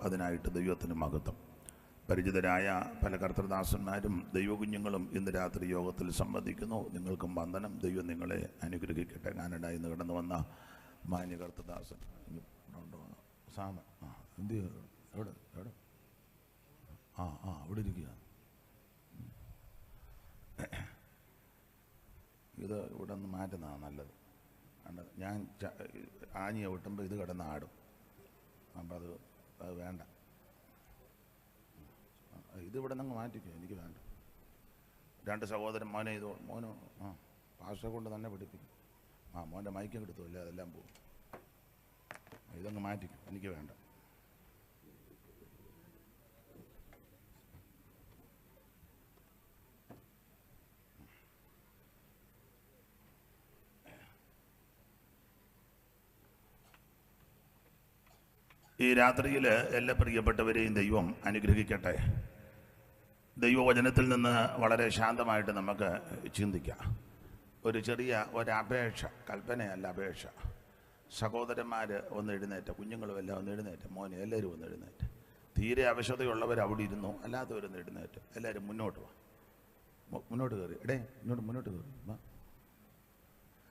അതിനായിട്ട് ദൈവത്തിന് മഹത്വം. പരിചിതരായ പല കർത്തൃദാസന്മാരും ദൈവകുഞ്ഞുങ്ങളും ഇന്ന് രാത്രി യോഗത്തിൽ സംബന്ധിക്കുന്നു. നിങ്ങൾക്കും വന്ദനം. ദൈവം നിങ്ങളെ അനുഗ്രഹിക്കട്ടെ. കാനഡയിൽ നിന്ന് കടന്നു വന്ന മാന്യ കർത്തൃദാസൻ സാമ എന്ത് എവിടെ എവിടെ അവിടെ ഇരിക്കുക. ഇത് ഇവിടെ നിന്ന് മാറ്റുന്നതാണ് നല്ലത്. ഞാൻ ആഞ്ഞിയെ വിട്ടുമ്പോൾ ഇത് കിടന്ന് ആടും. അപ്പം അത് വേണ്ട. ഇതിവിടെ നിന്ന് മാറ്റിക്കുക. എനിക്ക് വേണ്ട. രണ്ട് സഹോദരൻ മോനെ ഇത് മോനോ പാസ്റ്ററെ കൊണ്ട് തന്നെ പഠിപ്പിക്കും. മോൻ്റെ മൈക്കും എടുത്തു അല്ലേ അതെല്ലാം പോകും. ഇതങ്ങ് മാറ്റിക്കും. എനിക്ക് വേണ്ട. ഈ രാത്രിയിൽ എല്ലാ പ്രിയപ്പെട്ടവരെയും ദൈവം അനുഗ്രഹിക്കട്ടെ. ദൈവവചനത്തിൽ നിന്ന് വളരെ ശാന്തമായിട്ട് നമുക്ക് ചിന്തിക്കാം. ഒരു ചെറിയ ഒരപേക്ഷ, കൽപ്പനയല്ല അപേക്ഷ. സഹോദരന്മാർ ഒന്ന് എഴുന്നേറ്റ്, കുഞ്ഞുങ്ങളും എല്ലാം ഒന്ന് എഴുന്നേറ്റ്. മോനെ എല്ലാവരും ഒന്ന് എഴുന്നേറ്റ്. തീരെ അവശതയുള്ളവർ അവിടെ ഇരുന്നു, അല്ലാത്തവരൊന്ന് എഴുന്നേറ്റ്. എല്ലാവരും മുന്നോട്ട് വാ, മുന്നോട്ട് കയറി. മുന്നോട്ട് കയറി.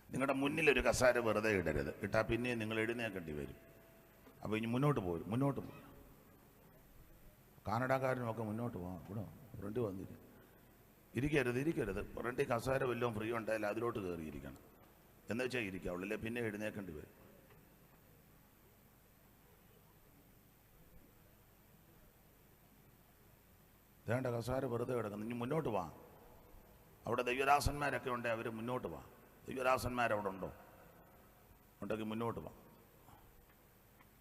നിങ്ങളുടെ മുന്നിലൊരു കസാര വെറുതെ ഇടരുത്. ഇട്ടാൽ പിന്നെയും നിങ്ങൾ എഴുന്നേക്കേണ്ടി വരും. അപ്പോൾ ഇനി മുന്നോട്ട് പോകും. കാനഡക്കാരനുമൊക്കെ മുന്നോട്ട് പോകാം. ഇവിടെ ഫ്രണ്ട് വന്നിരിക്കും. ഇരിക്കരുത്. ഫ്രണ്ടിൽ കസാര വല്ലതും ഫ്രീ ഉണ്ടായാലും അതിലോട്ട് കയറിയിരിക്കണം. എന്ന് വെച്ചാൽ ഇരിക്കാവുള്ളൂ, അല്ലേ പിന്നെ എഴുന്നേക്കേണ്ടി വരും. വേണ്ട, കസാര വെറുതെ കിടക്കുന്നു. ഇനി മുന്നോട്ട് വാ. അവിടെ ദൈവദാസന്മാരൊക്കെ ഉണ്ട്, അവർ മുന്നോട്ട് വാ. ദൈവദാസന്മാരവിടെ ഉണ്ടോ? ഉണ്ടെങ്കിൽ മുന്നോട്ട് വാ.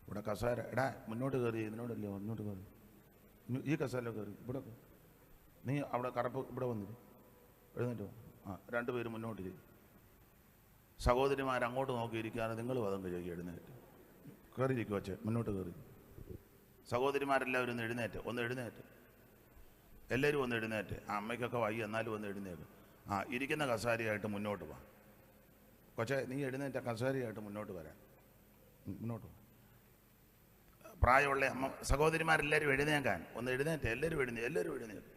ഇവിടെ കസാര മുന്നോട്ട് കയറി. ഇതിനോടല്ലേ മുന്നോട്ട് കയറി. ഈ കസാര കയറി. ഇവിടെ നീ അവിടെ കറപ്പ് ഇവിടെ വന്നിട്ട് എഴുന്നേറ്റ് വാ. രണ്ടുപേരും മുന്നോട്ട് ചെയ്യും. സഹോദരിമാർ അങ്ങോട്ട് നോക്കിയിരിക്കാതെ നിങ്ങളും അതങ്ങ് ചെയ്യും. എഴുന്നേറ്റ് കയറിയിരിക്കും. വച്ചേ മുന്നോട്ട് കയറി. സഹോദരിമാരെല്ലാവരും ഒന്ന് എഴുന്നേറ്റ്. എല്ലാവരും ഒന്ന് എഴുന്നേറ്റ്. അമ്മയ്ക്കൊക്കെ വയ്യ, എന്നാലും ഒന്ന് എഴുന്നേറ്റ്. ഇരിക്കുന്ന കസാരയായിട്ട് മുന്നോട്ട് വാ. കൊച്ചേ നീ എഴുന്നേറ്റ കസാരയായിട്ട് മുന്നോട്ട് വരാൻ. മുന്നോട്ട് വാ. പ്രായമുള്ള അമ്മ സഹോദരിമാരെല്ലാവരും എഴുന്നേക്കാൻ. ഒന്ന് എഴുന്നേറ്റ്. എല്ലാവരും എഴുന്നേറ്റ്.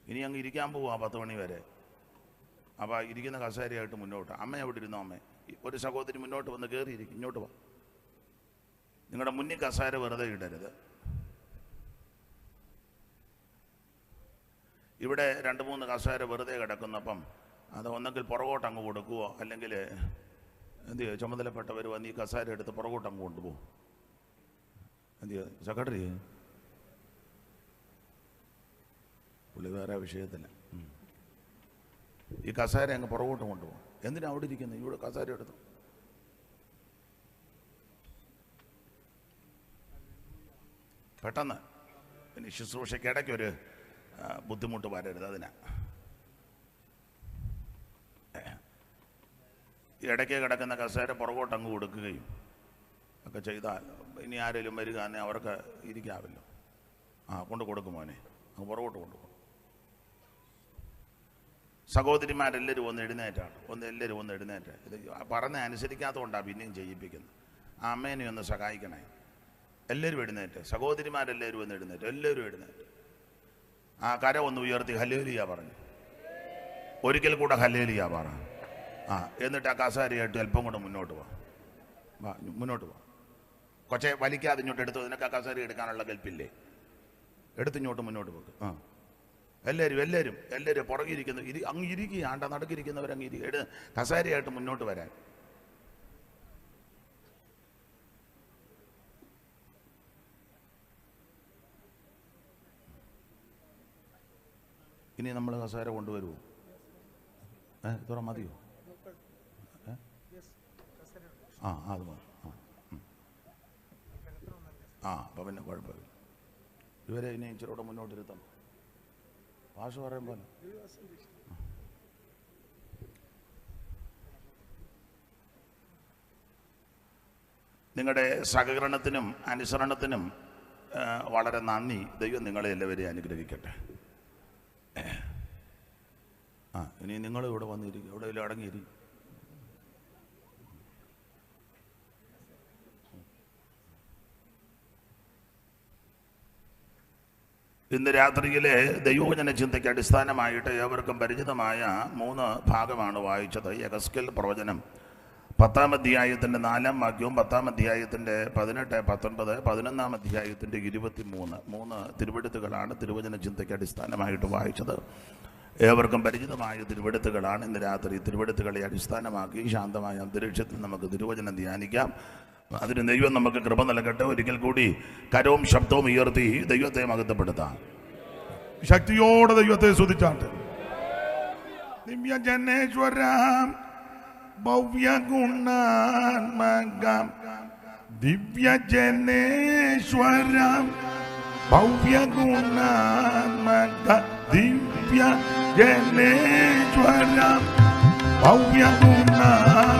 ഇനി അങ്ങ് ഇരിക്കാൻ പോവാ 10 മണി വരെ. അപ്പോൾ ഇരിക്കുന്ന കസേരയായിട്ട് മുന്നോട്ട്. അമ്മ എവിടെ ഇരുന്നോ? അമ്മ ഒരു സഹോദരി മുന്നോട്ട് വന്ന് കയറിയിരിക്കും. ഇങ്ങോട്ട് വാ. നിങ്ങളുടെ മുന്നിൽ കസേര വെറുതെ ഇടരുത്. ഇവിടെ 2-3 കസേര വെറുതെ കിടക്കുന്നപ്പം അത് ഒന്നെങ്കിൽ പുറകോട്ട് അങ്ങ് കൊടുക്കുവോ, അല്ലെങ്കിൽ എന്ത് ചെയ്യുക, ചുമതലപ്പെട്ടവർ വന്ന് ഈ കസേര എടുത്ത് പുറകോട്ട് അങ്ങ് കൊണ്ടുപോകും. എന്ത് ചെയ്യുക? സെക്രട്ടറി പുള്ളി വേറെ വിഷയത്തില്ല. ഈ കസേര അങ്ങ് പുറകോട്ട് കൊണ്ടുപോകും. എന്തിനാ അവിടെ ഇരിക്കുന്നത്? ഇവിടെ കസേര എടുത്തു. പെട്ടെന്ന് ഇനി ശുശ്രൂഷയ്ക്ക് ഇടയ്ക്കൊരു ബുദ്ധിമുട്ട് വരരുത്. അതിനാ ഇടയ്ക്ക് കിടക്കുന്ന കസേര പുറകോട്ട് അങ്ങ് കൊടുക്കുകയും ഒക്കെ ചെയ്താൽ ഇനി ആരെങ്കിലും വരികയാണെങ്കിൽ അവർക്ക് ഇരിക്കാമല്ലോ. കൊണ്ട് കൊടുക്കും മോനെ, അങ്ങ് പുറകോട്ട് കൊണ്ടുപോകും. സഹോദരിമാരെല്ലാവരും ഒന്ന് എഴുന്നേറ്റാണ്. എല്ലാവരും ഒന്ന് എഴുന്നേറ്റ്. ഇത് പറഞ്ഞ അനുസരിക്കാത്തതുകൊണ്ടാണ് പിന്നെയും ചെയ്യിപ്പിക്കുന്നത്. അമ്മേനെ ഒന്ന് സഹായിക്കണേ. എല്ലാവരും എഴുന്നേറ്റ്. സഹോദരിമാരെല്ലാവരും ഒന്ന് എഴുന്നേറ്റ്. എല്ലാവരും എഴുന്നേറ്റ്. കര ഒന്ന് ഉയർത്തി ഹല്ലേലൂയ പറഞ്ഞു. ഒരിക്കൽ കൂടെ ഹല്ലേലൂയ പറ. എന്നിട്ട് ആ കസേരയായിട്ട് അല്പം കൂടെ മുന്നോട്ട് വാ. മുന്നോട്ട് വാ. കൊച്ചെ വലിക്കാതെ ഇങ്ങോട്ട് എടുത്തു. ഇതിനൊക്കെ ആ കസേര എടുക്കാനുള്ള കൽപ്പില്ലേ? എടുത്തിങ്ങോട്ട് മുന്നോട്ട് പോകും. എല്ലാവരും പുറകിരിക്കുന്നു. അങ്ങ് ഇരിക്കുക. നടുക്കിരിക്കുന്നവരങ്ങ് കസേരയായിട്ട് മുന്നോട്ട് വരാൻ. ഇനി നമ്മൾ കസേര കൊണ്ടുവരുമോ? തുറ മതിയോ? അത് മതി. അപ്പം പിന്നെ കുഴപ്പമില്ല. ഇവരെ ഇനി ഇച്ചിരൂടെ മുന്നോട്ടിരുത്തണം. ഭാഷ പറയും പോലെ. നിങ്ങളുടെ സഹകരണത്തിനും അനുസരണത്തിനും വളരെ നന്ദി. ദൈവം നിങ്ങളെ എല്ലാവരെയും അനുഗ്രഹിക്കട്ടെ. ഇനി നിങ്ങൾ ഇവിടെ വന്നിരിക്കും. എവിടെയെങ്കിലും അടങ്ങിയിരിക്കും. ഇന്ന് രാത്രിയിലെ ദൈവവചന ചിന്തയ്ക്ക് അടിസ്ഥാനമായിട്ട് ഏവർക്കും പരിചിതമായ 3 ഭാഗമാണ് വായിച്ചത്. യെഹെസ്കേൽ പ്രവചനം 10-ാം അധ്യായത്തിൻ്റെ 4-ാം വാക്യവും 10-ാം അധ്യായത്തിൻ്റെ 18, 19, 11-ാം അധ്യായത്തിൻ്റെ 23 തിരുവെടുത്തുകളാണ് തിരുവചന ചിന്തയ്ക്ക് അടിസ്ഥാനമായിട്ട് വായിച്ചത്. ഏവർക്കും പരിചിതമായ തിരുവെടുത്തുകളാണ്. ഇന്ന് രാത്രി തിരുവെടുത്തുകളെ അടിസ്ഥാനമാക്കി ശാന്തമായ അന്തരീക്ഷത്തിൽ നമുക്ക് തിരുവചനം ധ്യാനിക്കാം. അതിന് ദൈവം നമുക്ക് കൃപ നൽകട്ടെ. ഒരിക്കൽ കൂടി കരവും ശബ്ദവും ഉയർത്തി ദൈവത്തെ മഹത്വപ്പെടുത്താം. ശക്തിയോടെ ദൈവത്തെ സ്തുതിച്ചാട്ടെ. ദിവ്യജനേശ്വരം ഭവ്യഗുണാത്മകം, ദിവ്യജനേശ്വരം ഭവ്യഗുണാത്മകം, ദിവ്യജനേശ്വരം ഭവ്യഗുണാത്മകം,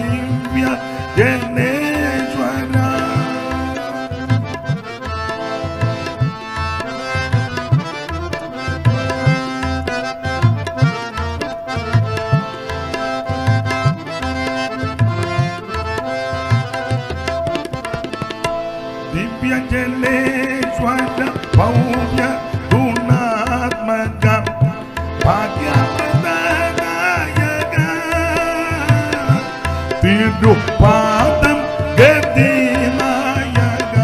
ദിവ്യജനേശ്വരം. ദിവ്യജനേശ്വര ഭൗമ്യ ഗുണാത്മക ഭാഗ്യപ്രദായക, തിരുപാദം ഗതിനായക,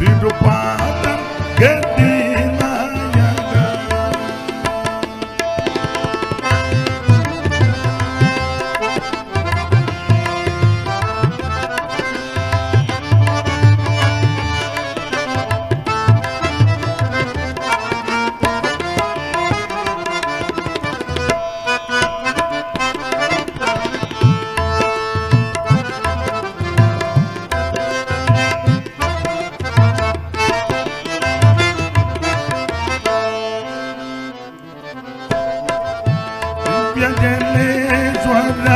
തിരുപാദം ഗതിനായക. ദിവ്യജനേശ്വര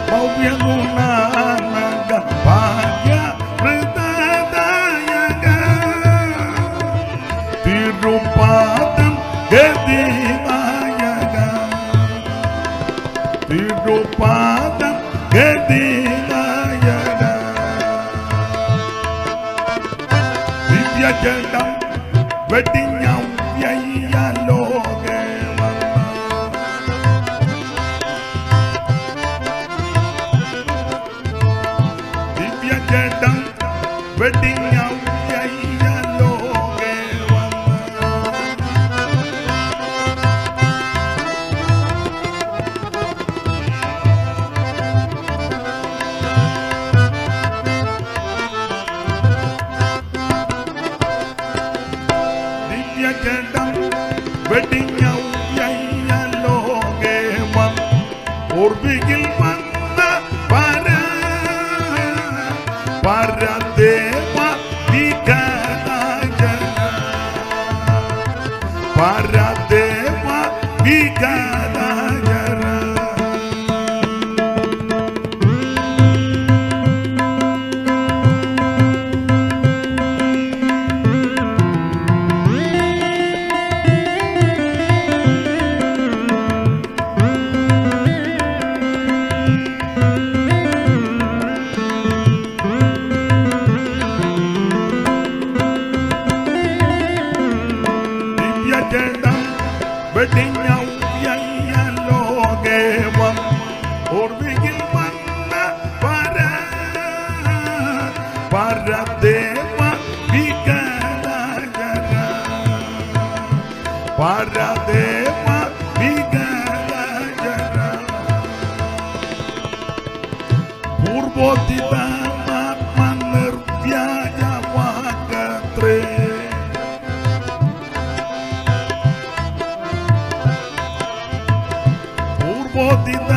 ഭവ്യഗുണാത്മക ഭാഗ്യപ്രദായക, തിരുപാദം ഗതിനായക, തിരുപാദം ഗതിനായക. ദിവ്യജലം വെടിഞ്ഞൗലോകേ പരദേവ വിഘടജന, പരദേവ വിഘടജന. ദിവ്യജലം വെടിഞ്ഞൗലോകേവം ഓർവിയിൽ വന്ന പരദേവ വിഘടജന, പരദേവ വിഘടജന. പൂർവോദിതമാത്മനിർവ്യാജവാകത്രേ, പൂർവോദിത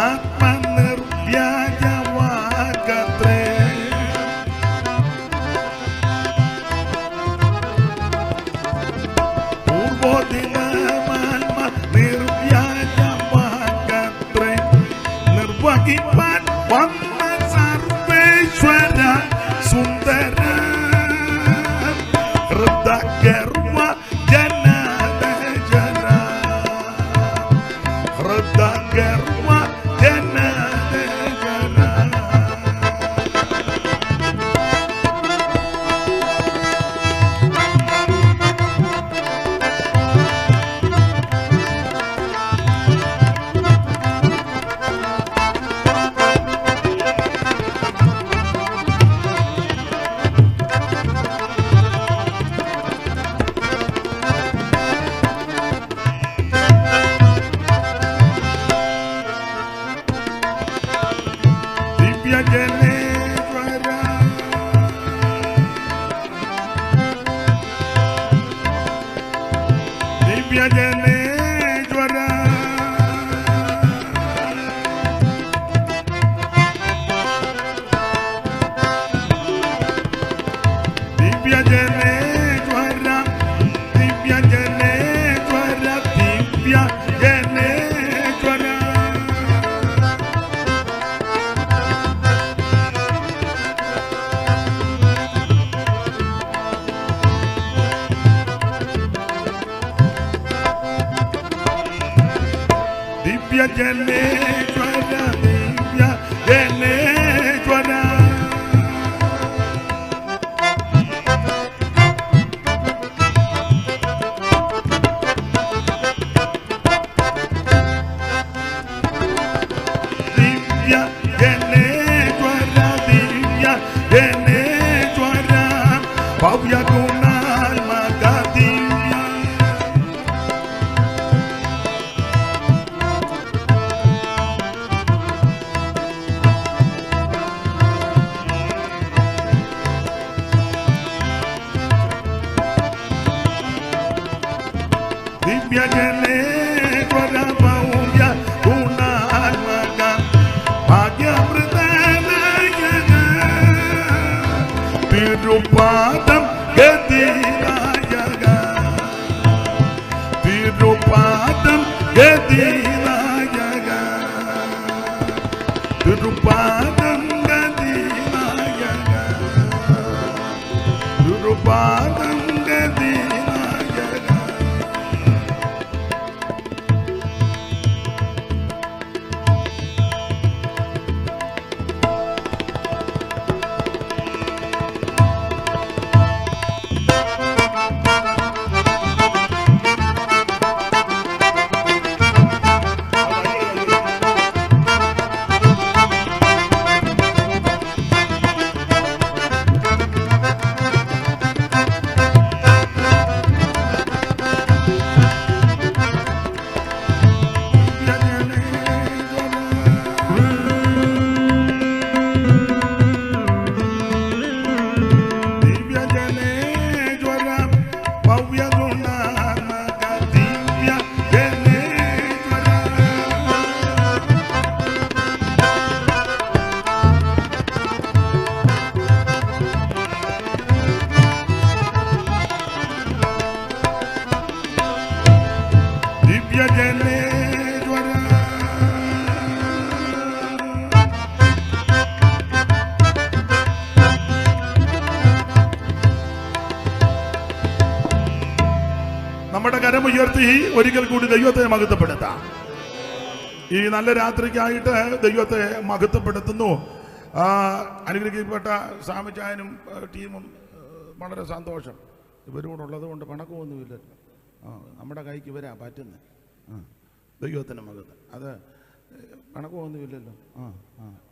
ആത്മനിർവ്യാജവാകത്രേ, പൂർവോദിതമാത്മനിർവ്യാജവാകത്രേ. നിർവഹിപ്പാൻ വന്ന സർവേ ദിവ്യജനേശ്വര ദിവ്യജനേശ്വര ദിവ്യജനേശ്വര ദിവ്യജനേശ്വര ദിവ്യജനേശ്വര ഭവ്യ ഗുണാത്മക ദിവ്യ ദിവ്യജനേശ്വര ഭവ്യ ഗുണാത്മക ഭാഗ്യമൃതനായക തിരുപാദം ഗതിനായക തിരുപാദം ഗതിനായക തിരുപാദം ഗതിനായക തിരുപാദം ഗതിനായക നമ്മുടെ കരമുയർത്തി ഒരിക്കൽ കൂടി ദൈവത്തെ മഹത്വപ്പെടുത്താം. ഈ നല്ല രാത്രിക്കായിട്ട് ദൈവത്തെ മഹത്വപ്പെടുത്തുന്നു. അനുഗ്രഹിക്കപ്പെട്ട സാമിച്ചായനും ടീമും വളരെ സന്തോഷം. ഇവരോട് ഉള്ളത് കൊണ്ട് പണക്കമൊന്നുമില്ലല്ലോ. നമ്മുടെ കൈക്ക് വരാ പറ്റുന്നത്. ദൈവത്തിൻ്റെ മഹത്വം അത് പണക്കമൊന്നുമില്ലല്ലോ.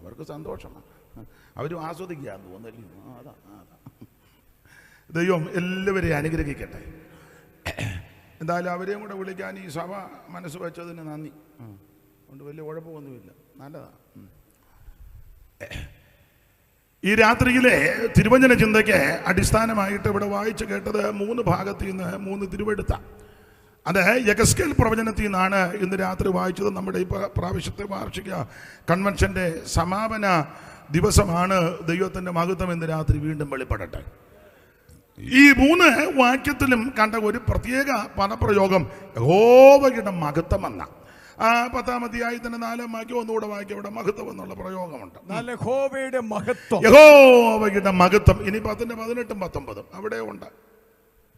അവർക്ക് സന്തോഷമാണ്. അവരും ആസ്വദിക്കുകയാന്ന് തോന്നല്ലോ. അതാ ദൈവം എല്ലാവരെയും അനുഗ്രഹിക്കട്ടെ. എന്തായാലും അവരെയും കൂടെ വിളിക്കാൻ ഈ സഭ മനസ്സ് വെച്ചതിന് നന്ദി. അതുകൊണ്ട് വലിയ കുഴപ്പമൊന്നുമില്ല, നല്ലതാണ്. ഈ രാത്രിയിലെ തിരുവചന ചിന്തയ്ക്ക് അടിസ്ഥാനമായിട്ട് ഇവിടെ വായിച്ചു കേട്ടത് 3 ഭാഗത്തിൽ നിന്ന് 3 തിരുവെടുത്ത. അത് യെഹെസ്കേൽ പ്രവചനത്തിൽ നിന്നാണ് ഇന്ന് രാത്രി വായിച്ചത്. നമ്മുടെ ഈ പ്രാവശ്യത്തെ വാർഷിക കൺവെൻഷൻ്റെ സമാപന ദിവസമാണ്. ദൈവത്തിൻ്റെ മഹത്വം ഇന്ന് രാത്രി വീണ്ടും വെളിപ്പെടട്ടെ. ഈ 3 വാക്യത്തിലും കണ്ട ഒരു പ്രത്യേക പദപ്രയോഗം യഹോവയുടെ മഹത്വം എന്ന 10-ാം അധ്യായത്തിന്റെ 4-ാം വാക്യം ഒന്നുകൂടെ വായിക്കും. ഇവിടെ മഹത്വം എന്നുള്ള പ്രയോഗമുണ്ട്. യഹോവയുടെ മഹത്വം, യഹോവയുടെ മഹത്വം. ഇനി 10-ന്റെ 18-ഉം 19-ഉം അവിടെ ഉണ്ട്.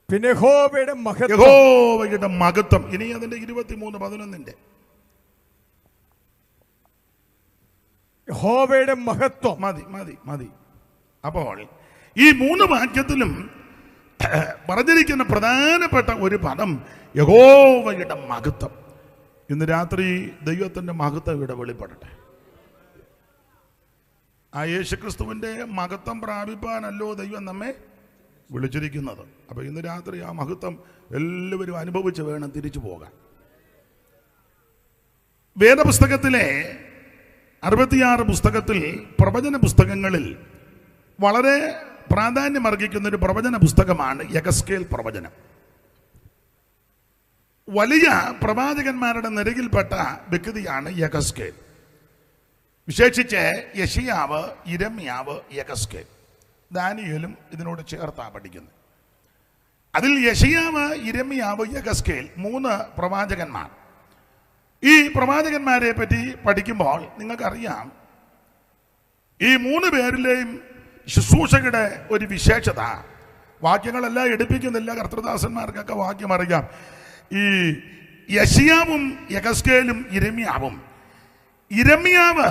പിന്നെ യഹോവയുടെ മഹത്വം, യഹോവയുടെ മഹത്വം. ഇനി അതിന്റെ 23-11 യഹോവയുടെ മഹത്വം. മതി മതി മതി. അപ്പോൾ ഈ 3 വാക്യത്തിലും പറഞ്ഞിരിക്കുന്ന പ്രധാനപ്പെട്ട ഒരു പദം യഹോവയുടെ മഹത്വം. ഇന്ന് രാത്രി ദൈവത്തിൻ്റെ മഹത്വം ഇവിടെ വെളിപ്പെടട്ടെ. ആ യേശുക്രിസ്തുവിൻ്റെ മഹത്വം പ്രാപിപ്പാനല്ലോ ദൈവം നമ്മെ വിളിച്ചിരിക്കുന്നത്. അപ്പോൾ ഇന്ന് രാത്രി ആ മഹത്വം എല്ലാവരും അനുഭവിച്ച് വേണം തിരിച്ചു പോകാൻ. വേദപുസ്തകത്തിലെ 66 പുസ്തകത്തിൽ പ്രവചന പുസ്തകങ്ങളിൽ വളരെ പ്രാധാന്യം അർഹിക്കുന്ന ഒരു പ്രവചന പുസ്തകമാണ് യെഹെസ്കേൽ പ്രവചനം. വലിയ പ്രവാചകന്മാരുടെ നിരയിൽപ്പെട്ട വ്യക്തിയാണ് യെഹെസ്കേൽ. വിശേഷിച്ച് യെശയ്യാവ്, യിരെമ്യാവ്, യെഹെസ്കേൽ. ദാനിയേലും ഇതിനോട് ചേർത്താ പഠിക്കുന്നത്. അതിൽ യെശയ്യാവ്, യിരെമ്യാവ്, യെഹെസ്കേൽ 3 പ്രവാചകന്മാർ. ഈ പ്രവാചകന്മാരെ പറ്റി പഠിക്കുമ്പോൾ നിങ്ങൾക്കറിയാം, ഈ 3 പേരിലെയും ശുശ്രൂഷയുടെ ഒരു വിശേഷത, വാക്യങ്ങളെല്ലാം എടുപ്പിക്കുന്നില്ല, കർത്തൃദാസന്മാർക്കൊക്കെ വാക്യം അറിയാം. ഈ യെശയ്യാവും യെഹെസ്കേലും യിരെമ്യാവും, യിരെമ്യാവ്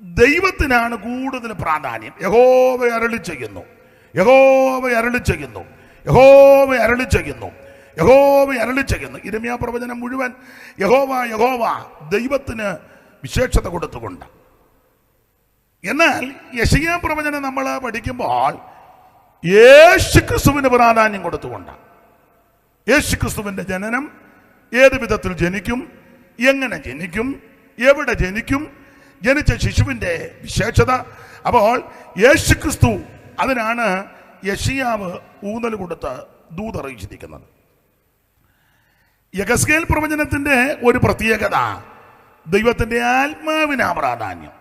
ദൈവത്തിനാണ് കൂടുതൽ പ്രാധാന്യം. യഹോവ അരുളി ചെയ്യുന്നു, യഹോവ അരുളി ചെയ്യുന്നു, യഹോവ അരുളി ചെയ്യുന്നു, യഹോവ അരുളി ചെയ്യുന്നു. യിരെമ്യാ പ്രവചനം മുഴുവൻ യഹോവ യഹോവ ദൈവത്തിന് വിശേഷത കൊടുത്തുകൊണ്ട്. എന്നാൽ യെശയ്യാ പ്രവചനം നമ്മൾ പഠിക്കുമ്പോൾ യേശുക്രിസ്തുവിന് പ്രാധാന്യം കൊടുത്തുകൊണ്ട്, യേശുക്രിസ്തുവിന്റെ ജനനം, ഏത് വിധത്തിൽ ജനിക്കും, എങ്ങനെ ജനിക്കും, എവിടെ ജനിക്കും, ജനിച്ച ശിശുവിന്റെ വിശേഷത. അപ്പോൾ യേശുക്രിസ്തു, അതിനാണ് യെശയ്യാവ് ഊന്നൽ കൊടുത്ത് ദൂതറിയിച്ചിരിക്കുന്നത്. യെഹെസ്കേൽ പ്രവചനത്തിന്റെ ഒരു പ്രത്യേകത, ദൈവത്തിന്റെ ആത്മാവിനാ പ്രാധാന്യം.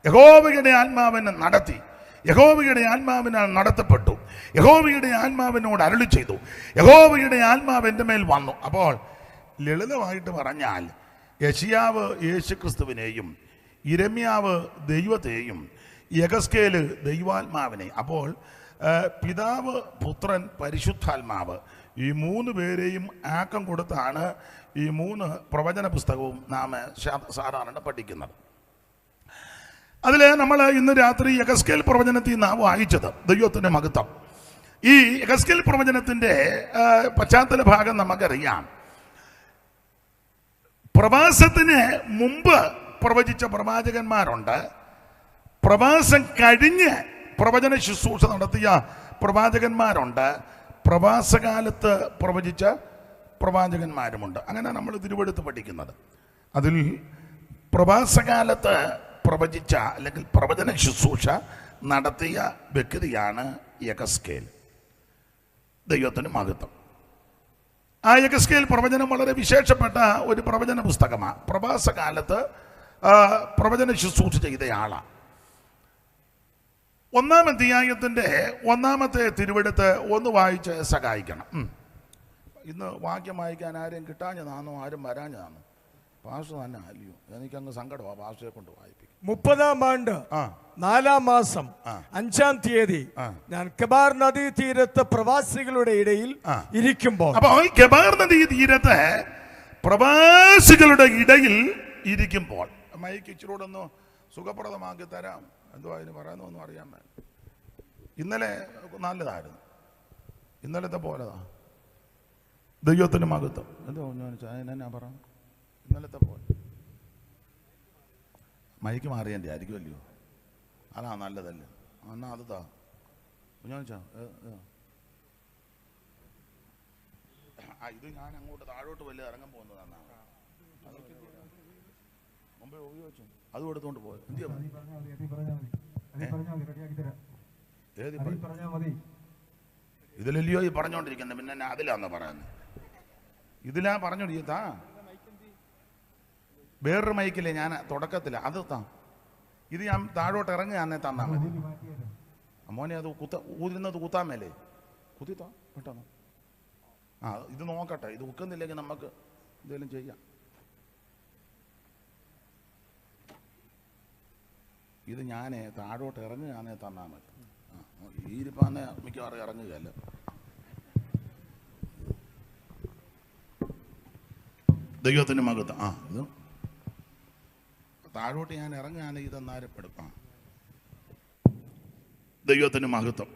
യഹോവയുടെ ആത്മാവിനെ നടത്തി, യഹോവയുടെ ആത്മാവിനാൽ നടത്തപ്പെട്ടു, യഹോവയുടെ ആത്മാവിനോട് അരുളി ചെയ്തു, യഹോവയുടെ ആത്മാവ് എൻ്റെ മേൽ വന്നു. അപ്പോൾ ലളിതമായിട്ട് പറഞ്ഞാൽ യെശയ്യാവ് യേശുക്രിസ്തുവിനെയും, യിരെമ്യാവ് ദൈവത്തെയും, യെഹെസ്കേല് ദൈവാത്മാവിനെ. അപ്പോൾ പിതാവ്, പുത്രൻ, പരിശുദ്ധാത്മാവ്, ഈ 3 പേരെയും ആക്കം കൊടുത്താണ് ഈ 3 പ്രവചന പുസ്തകവും നാം സാധാരണ പഠിക്കുന്നത്. അതിൽ നമ്മൾ ഇന്ന് രാത്രി യെഹെസ്കേൽ പ്രവചനത്തിൽ നാം വായിച്ചത് ദൈവത്തിൻ്റെ മഹത്വം. ഈ യെഹെസ്കേൽ പ്രവചനത്തിൻ്റെ പശ്ചാത്തല ഭാഗം നമുക്കറിയാം. പ്രവാസത്തിന് മുമ്പ് പ്രവചിച്ച പ്രവാചകന്മാരുണ്ട്, പ്രവാസം കഴിഞ്ഞ് പ്രവചന ശുശ്രൂഷ നടത്തിയ പ്രവാചകന്മാരുണ്ട്, പ്രവാസകാലത്ത് പ്രവചിച്ച പ്രവാചകന്മാരുമുണ്ട്. അങ്ങനെ നമ്മൾ തിരുവെടുത്ത് പഠിക്കുന്നത്. അതിൽ പ്രവാസകാലത്ത് പ്രവചിച്ച അല്ലെങ്കിൽ പ്രവചന ശുശ്രൂഷ നടത്തിയ വ്യക്തിയാണ് യെഹെസ്കേൽ. ദൈവത്തിന് മഹത്വം. ആ യെഹെസ്കേൽ പ്രവചനം വളരെ വിശേഷപ്പെട്ട ഒരു പ്രവചന പുസ്തകമാണ്. പ്രവാസകാലത്ത് പ്രവചന ശുശ്രൂഷ ചെയ്തയാളാണ്. 1-ാം അധ്യായത്തിൻ്റെ 1-ാമത്തെ തിരുവെടുത്ത് ഒന്ന് വായിച്ച് സഹായിക്കണം. ഇന്ന് വാക്യം വായിക്കാൻ ആരെയും കിട്ടാഞ്ഞതാണോ, ആരും വരാഞ്ഞതാണോ? പാസ്റ്റർ തന്നെ അല്ലയോ? എനിക്കങ്ങ് സങ്കടമാണ് പാസ്റ്ററെ കൊണ്ട് വായിപ്പിക്കും. 30-ാം ആണ്ട് 4-ാം മാസം 5-ാം തീയതി ഞാൻ കെബാർ നദീ തീരത്ത് പ്രവാസികളുടെ ഇടയിൽ ഇരിക്കുമ്പോൾ. അപ്പോൾ കെബാർ നദീ തീരത്ത് പ്രവാസികളുടെ ഇടയിൽ ഇരിക്കുമ്പോൾ, മൈക്ക് ഇച്ചിരൂടൊന്ന് സുഖപ്രദമാക്കി തരാം. എന്തോ അതിന് പറയുന്നൊന്നും അറിയാൻ വേണ്ട. ഇന്നലെ നല്ലതായിരുന്നു, ഇന്നലത്തെ പോലെതാ. ദൈവത്തിന് മഹത്വം. എന്തോ ഞാൻ പറഞ്ഞു, ഇന്നലത്തെ പോലെ. മൈക്ക് മാറിയതിൻ്റെ ആയിരിക്കുമല്ലയോ? അതാ നല്ലതല്ലേ? എന്നാ അത് താ കുഞ്ഞാച്ചാ. ഇത് ഞാൻ അങ്ങോട്ട് താഴോട്ട് വലിയ ഇറങ്ങാൻ പോകുന്നതാണ്. മുമ്പേ ഉപയോഗിച്ചു, അതും എടുത്തോണ്ട് പോയത്. ഇതിലല്ലയോ ഈ പറഞ്ഞോണ്ടിരിക്കുന്നത്? പിന്നെ എന്നെ അതിലാന്ന് പറയുന്നത്. ഇതിലാ പറഞ്ഞോണ്ടിരിക്കാ. വേറൊരു മൈക്കില്ലേ ഞാൻ തുടക്കത്തില്ല, അത് താ. ഇത് ഞാൻ താഴോട്ട് ഇറങ്ങുകയാണെ തന്നാ മതി. മോനെ അത് ഊരുന്നത് കുത്താൻ മേലേ കുത്തിത്താ പെട്ടെന്ന്. ഇത് നോക്കട്ടെ, ഇത് ഉക്കുന്നില്ലെങ്കിൽ നമുക്ക് എന്തെങ്കിലും ചെയ്യാം. ഇത് ഞാൻ താഴോട്ട് ഇറങ്ങുകയാണെ തന്നാൽ മതി. ഈരിപ്പാന്നെ മിക്കവാറും ഇറങ്ങുകയല്ല. ദൈവത്തിന് മഹത്വം. ഇത് താഴോട്ട് ഞാൻ ഇറങ്ങുകയാണെങ്കിൽ ഇതെന്നാരും എടുക്കാം. ദൈവത്തിന് മഹത്വം.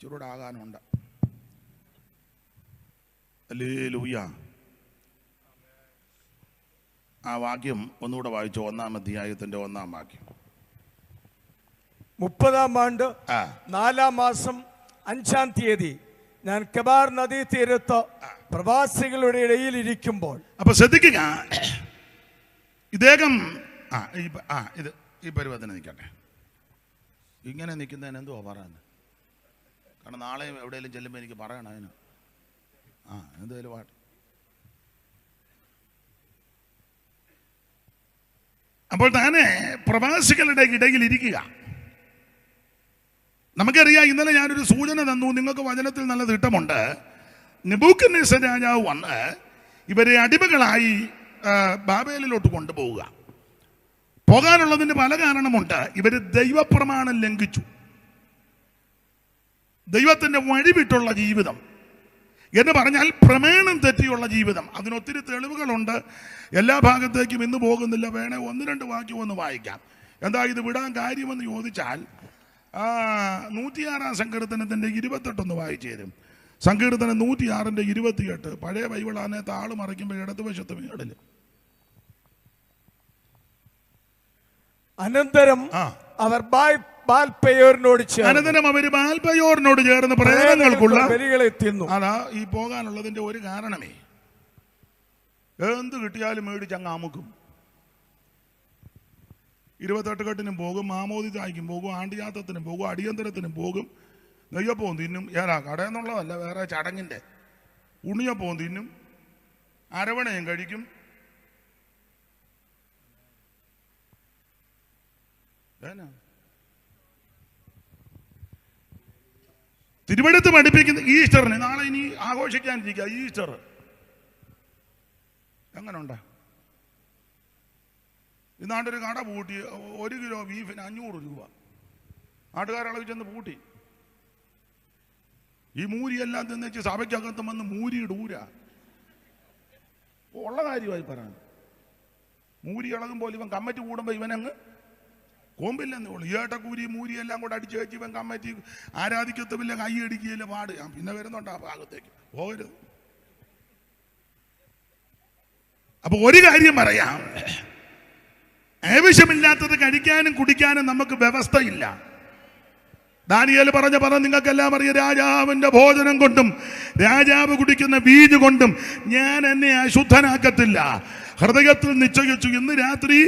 ചുരുട് ആകാനുണ്ട്. ഹല്ലേലൂയ. ആ വാക്യം ഒന്നുകൂടെ വായിച്ചു. 1-ാം അധ്യായത്തിന്റെ 1-ാം വാക്യം. 30-ാം ആണ്ട് 4-ാം മാസം 5-ാം തീയതി ഞാൻ കെബാർ നദീ തീരത്ത് പ്രവാസികളുടെ ഇടയിൽ ഇരിക്കുമ്പോൾ. അപ്പൊ ശ്രദ്ധിക്കുക, ഇദ്ദേഹം ഇത് ഈ പരുവത്തിന് നിൽക്കട്ടെ. ഇങ്ങനെ നിൽക്കുന്നതിന് എന്തുവാ പറയുന്നത്? കാരണം നാളെ എവിടെയെങ്കിലും ചെല്ലുമ്പോൾ എനിക്ക് പറയണം അതിന്. എന്തായാലും പാട്ട്. അപ്പോൾ താനെ പ്രവാസികളുടെ ഇടയിൽ ഇരിക്കുക. നമുക്കറിയാം, ഇന്നലെ ഞാനൊരു സൂചന തന്നു, നിങ്ങൾക്ക് വചനത്തിൽ നല്ല തിട്ടമുണ്ട്. നെബൂഖദ്നേസർ രാജാവ് വന്ന് ഇവരെ അടിമകളായി ബാബേലിലോട്ട് കൊണ്ടുപോവുക. പോകാനുള്ളതിന് പല കാരണമുണ്ട്. ഇവർ ദൈവപ്രമാണം ലംഘിച്ചു, ദൈവത്തിൻ്റെ വഴി വിട്ടുള്ള ജീവിതം എന്ന് പറഞ്ഞാൽ പ്രമാണം തെറ്റിയുള്ള ജീവിതം. അതിനൊത്തിരി തെളിവുകളുണ്ട്. എല്ലാ ഭാഗത്തേക്കും ഇന്ന് പോകുന്നില്ല. വേണേ 1-2 വാക്യം ഒന്ന് വായിക്കാം. എന്താ ഇത് വിടാൻ കാര്യമെന്ന് ചോദിച്ചാൽ 106 സങ്കീർത്തനത്തിൻ്റെ 28 വായിച്ചു തരും. സങ്കീർത്തനം 106ന്റെ 28. പഴയ ബൈബിളാണ്. താള് മറിക്കുമ്പോൾ ഇടതുവശത്ത് മേളിൽ. അനന്തരം അവർ ബാൽപെയോരിനോട് ചേർന്ന് പ്രേതങ്ങൾക്കുള്ള ബലികളെ തിന്നു. അതാ ഈ പോകാനുള്ളതിന്റെ ഒരു കാരണമേ. എന്ത് കിട്ടിയാലും മേടിച്ചങ്ങ് അമുക്കും. 28 കെട്ടിനും പോകും, മാമോദിസായ്ക്കും പോകും, ആണ്ടിയാത്തത്തിനും പോകും, അടിയന്തരത്തിനും പോകും. നെയ്യപ്പവും തിന്നും. ഏതാ കടയെന്നുള്ളതല്ല, വേറെ ചടങ്ങിൻ്റെ. ഉണ്ണിയപ്പവും തിന്നും, അരവണയും കഴിക്കും. തിരുവനന്തപുരത്ത് പഠിപ്പിക്കുന്ന ഈസ്റ്ററിന് നാളെ ഇനി ആഘോഷിക്കാനിരിക്കുക. ഈസ്റ്റർ എങ്ങനെ ഉണ്ടാ? ഇന്നാണ്ടൊരു കട പൂട്ടി. 1 കിലോ ബീഫിന് 500 രൂപ. നാട്ടുകാരളവ് ചെന്ന് പൂട്ടി. ഈ മൂരിയെല്ലാം തിന്നിച്ച് സഭയ്ക്കകത്ത് വന്ന് മൂരിയിടൂര. ഉള്ള കാര്യമായി പറയാൻ. മൂരി ഇളകുമ്പോൾ ഇവൻ കമ്മിറ്റി കൂടുമ്പോൾ ഇവനങ്ങ് കോമ്പില്ലെന്നേ ഉള്ളൂ. ഏട്ടക്കൂരി മൂരിയെല്ലാം കൂടെ അടിച്ചു വെച്ച് ഇവൻ കമ്മിറ്റി ആരാധിക്കത്തുമില്ല, കൈ അടിക്കുകയില്ല, പാട്. പിന്നെ വരുന്നുണ്ട് ആ ഭാഗത്തേക്ക് പോകരുത്. അപ്പൊ ഒരു കാര്യം പറയാം, ആവശ്യമില്ലാത്തത് കഴിക്കാനും കുടിക്കാനും നമുക്ക് വ്യവസ്ഥയില്ല. ദാനിയേൽ പറഞ്ഞ നിങ്ങൾക്കെല്ലാം അറിയാം, രാജാവിന്റെ ഭോജനം കൊണ്ടും രാജാവ് കുടിക്കുന്ന വീഞ്ഞ് കൊണ്ടും ഞാൻ എന്നെ അശുദ്ധനാക്കത്തില്ല. ഹൃദയത്തിൽ നിശ്ചയിച്ചു, ഇന്ന് രാത്രി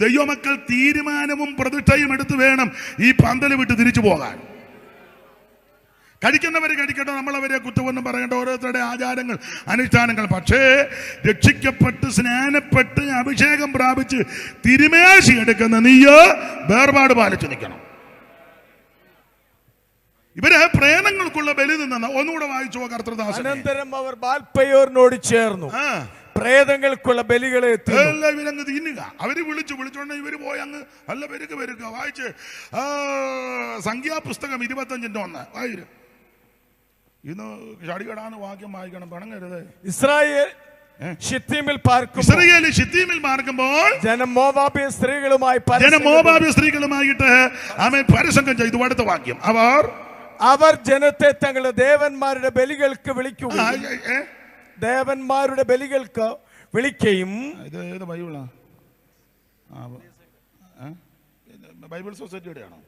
ദൈവമക്കൾ തീരുമാനവും പ്രതിഷ്ഠയും എടുത്ത് വേണം ഈ പന്തൽ വിട്ട് തിരിച്ചു പോകാൻ. കഴിക്കുന്നവർ കഴിക്കട്ടെ, നമ്മളവരെ കുറ്റമൊന്നും പറയേണ്ട. ഓരോരുത്തരുടെ ആചാരങ്ങൾ, അനുഷ്ഠാനങ്ങൾ. പക്ഷേ രക്ഷിക്കപ്പെട്ട് സ്നാനപ്പെട്ട് അഭിഷേകം പ്രാപിച്ച് തിരുമേശി എടുക്കുന്ന നീയോ വേർപാട് പാലിച്ചു നിൽക്കണം. ഇവര് പ്രേതങ്ങൾക്കുള്ള ബലി നിന്ന. ഒന്നുകൂടെ വായിച്ചു കർത്തൃദാസൻ. അനന്തരം അവർ ബാൽപെയോരിനോട് ചേർന്നു പ്രേതങ്ങൾക്കുള്ള ബലികളെ ഇവരങ്ങ് തിന്നുക. അവര് വിളിച്ചോണ്ട് ഇവര് പോയി അങ്ങ് നല്ല പെരുക്കുക. വായിച്ച് സംഖ്യാപുസ്തകം 25:1 വായിര്. ഇന്ന് ചടികടാന്ന് വാക്യം വായിക്കണം, പണങ്ങരുത്. ഇസ്രായേൽ ശിത്തീമിൽ പാർക്കുമ്പോൾ ജനം മോവാബ്യ സ്ത്രീകളുമായിട്ട് ആമേൻ പരസംഗം ചെയ്തു. അടുത്ത വാക്യം, അവർ ജനത്തെ തങ്ങളുടെ ദേവന്മാരുടെ ബലികൾക്ക് വിളിക്കുകയും. ഇത് ഏത് ബൈബിളാ? ബൈബിൾ സൊസൈറ്റിയുടെ ആണോ?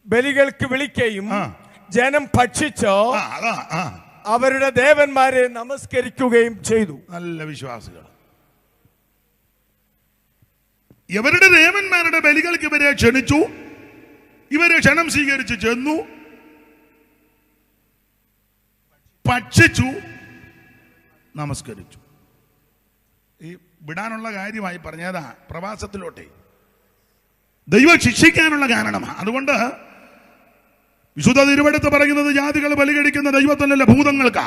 ബലികൾക്ക് വിളിക്കുകയും ജനം ഭക്ഷിച്ചോ അവരുടെ ദേവന്മാരെ നമസ്കരിക്കുകയും ചെയ്തു. നല്ല വിശ്വാസികൾ. ഇവരുടെ ദേവന്മാരുടെ ബലികൾക്ക് ഇവരെ ക്ഷണിച്ചു. ഇവരെ ക്ഷണം സ്വീകരിച്ച് ചെന്നു, ഭക്ഷിച്ചു, നമസ്കരിച്ചു. ഈ വിടാനുള്ള കാര്യമായി പറഞ്ഞതാ. പ്രവാസത്തിലോട്ടെ ദൈവം ശിക്ഷിക്കാനുള്ള കാരണമാണ്. അതുകൊണ്ട് വിശുദ്ധ തിരുവെടുത്ത് പറയുന്നത്, ജാതികൾ ബലികഴിക്കുന്ന ദൈവത്തിനല്ല ഭൂതങ്ങൾക്കാ.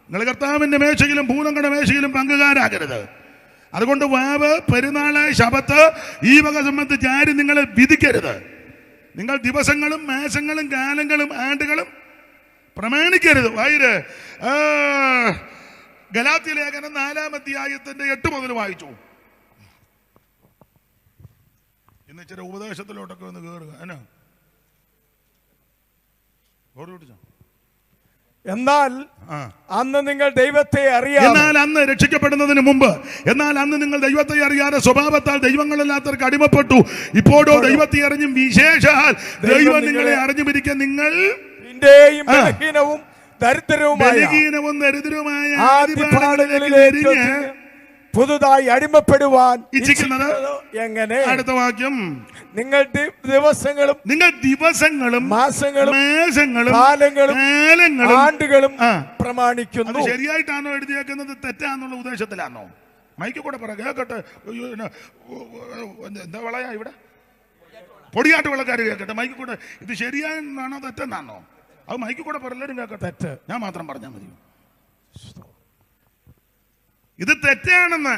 നിങ്ങൾ കർത്താവിന്റെ മേശയിലും ഭൂതങ്ങളുടെ മേശയിലും പങ്കുകാരാകരുത്. അതുകൊണ്ട് വാവ്, പെരുന്നാള്, ശബത്ത് ഈ വക സംബന്ധിച്ച് ആരും നിങ്ങളെ വിധിക്കരുത്. നിങ്ങൾ ദിവസങ്ങളും മാസങ്ങളും കാലങ്ങളും ആണ്ടുകളും പ്രമാണിക്കരുത്. വൈര് ഗലാത്യ ലേഖനം 4-ാം അധ്യായത്തിന്റെ 8 മുതൽ വായിച്ചു. ഇന്ന് ഇച്ചിരി ഉപദേശത്തിലോട്ടൊക്കെ ഒന്ന് കയറുക. എന്നാൽ അന്ന് നിങ്ങൾ ദൈവത്തെ അറിയാം. എന്നാൽ അന്ന് രക്ഷിക്കപ്പെടുന്നതിന് മുമ്പ്, എന്നാൽ അന്ന് നിങ്ങൾ ദൈവത്തെ അറിയാതെ സ്വഭാവത്താൽ ദൈവങ്ങളില്ലാത്തവർക്ക് അടിമപ്പെട്ടു. ഇപ്പോഴോ ദൈവത്തെ അറിഞ്ഞും വിശേഷാൽ ദൈവം നിങ്ങളെ അറിഞ്ഞുമിരിക്കാൻ നിങ്ങൾ ബലഹീനവും ദരിദ്രവുമായ പുതുതായി അടിമപ്പെടുവാൻ ഇച്ഛിക്കുന്നത് എങ്ങനെ? അടുത്ത വാക്യം, നിങ്ങൾ ദിവസങ്ങളും മാസങ്ങളും കാലങ്ങളും ആണ്ടുകളും പ്രമാണിക്കുന്നു. ശരിയായിട്ടാണോ എഴുതിയേക്കുന്നത്, തെറ്റാന്നുള്ള ഉദ്ദേശത്തിലാണോ? മൈക്ക് കൂടെ പറ, കേക്കട്ടെ. എന്താ വളയാ ഇവിടെ? പൊടിയാട്ട് വിളക്കാർ കേൾക്കട്ടെ. മൈക്കിൽ കൂടെ ഇത് ശരിയാണെന്നാണോ തെറ്റെന്നാണോ? അത് മൈക്കിൽ കൂടെ എല്ലാവരും കേൾക്കട്ടെ. തെറ്റ്. ഞാൻ മാത്രം പറഞ്ഞാൽ മതി. ഇത് തെറ്റാണെന്ന്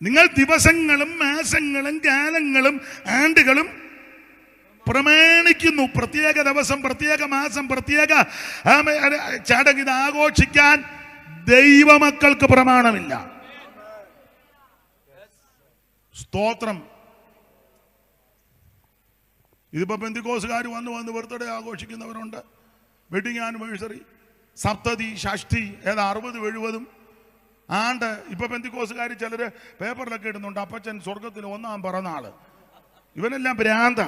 നിങ്ങൾ ദിവസങ്ങളും മാസങ്ങളും കാലങ്ങളും ആണ്ടുകളും പ്രമാണിക്കുന്നു. പ്രത്യേക ദിവസം, പ്രത്യേക മാസം, പ്രത്യേക ചടങ്ങ് ഇത് ആഘോഷിക്കാൻ ദൈവമക്കൾക്ക് പ്രമാണമില്ല. സ്തോത്രം. ഇതിപ്പോ പെന്തിക്കോസുകാർ വന്ന് ബർത്ത്ഡേ ആഘോഷിക്കുന്നവരുണ്ട്, വെഡിങ് ആനിവേഴ്സറി, സപ്തതി, ഷഷ്ടി, 60, 70 ആണ്ട്. ഇപ്പൊ പെന്തിക്കോസുകാർ ചിലര് പേപ്പറിലൊക്കെ ഇടുന്നുണ്ട്, അപ്പച്ചൻ സ്വർഗത്തിൽ 1-ാം പിറന്നാള്. ഇവനെല്ലാം ഭ്രാന്ത.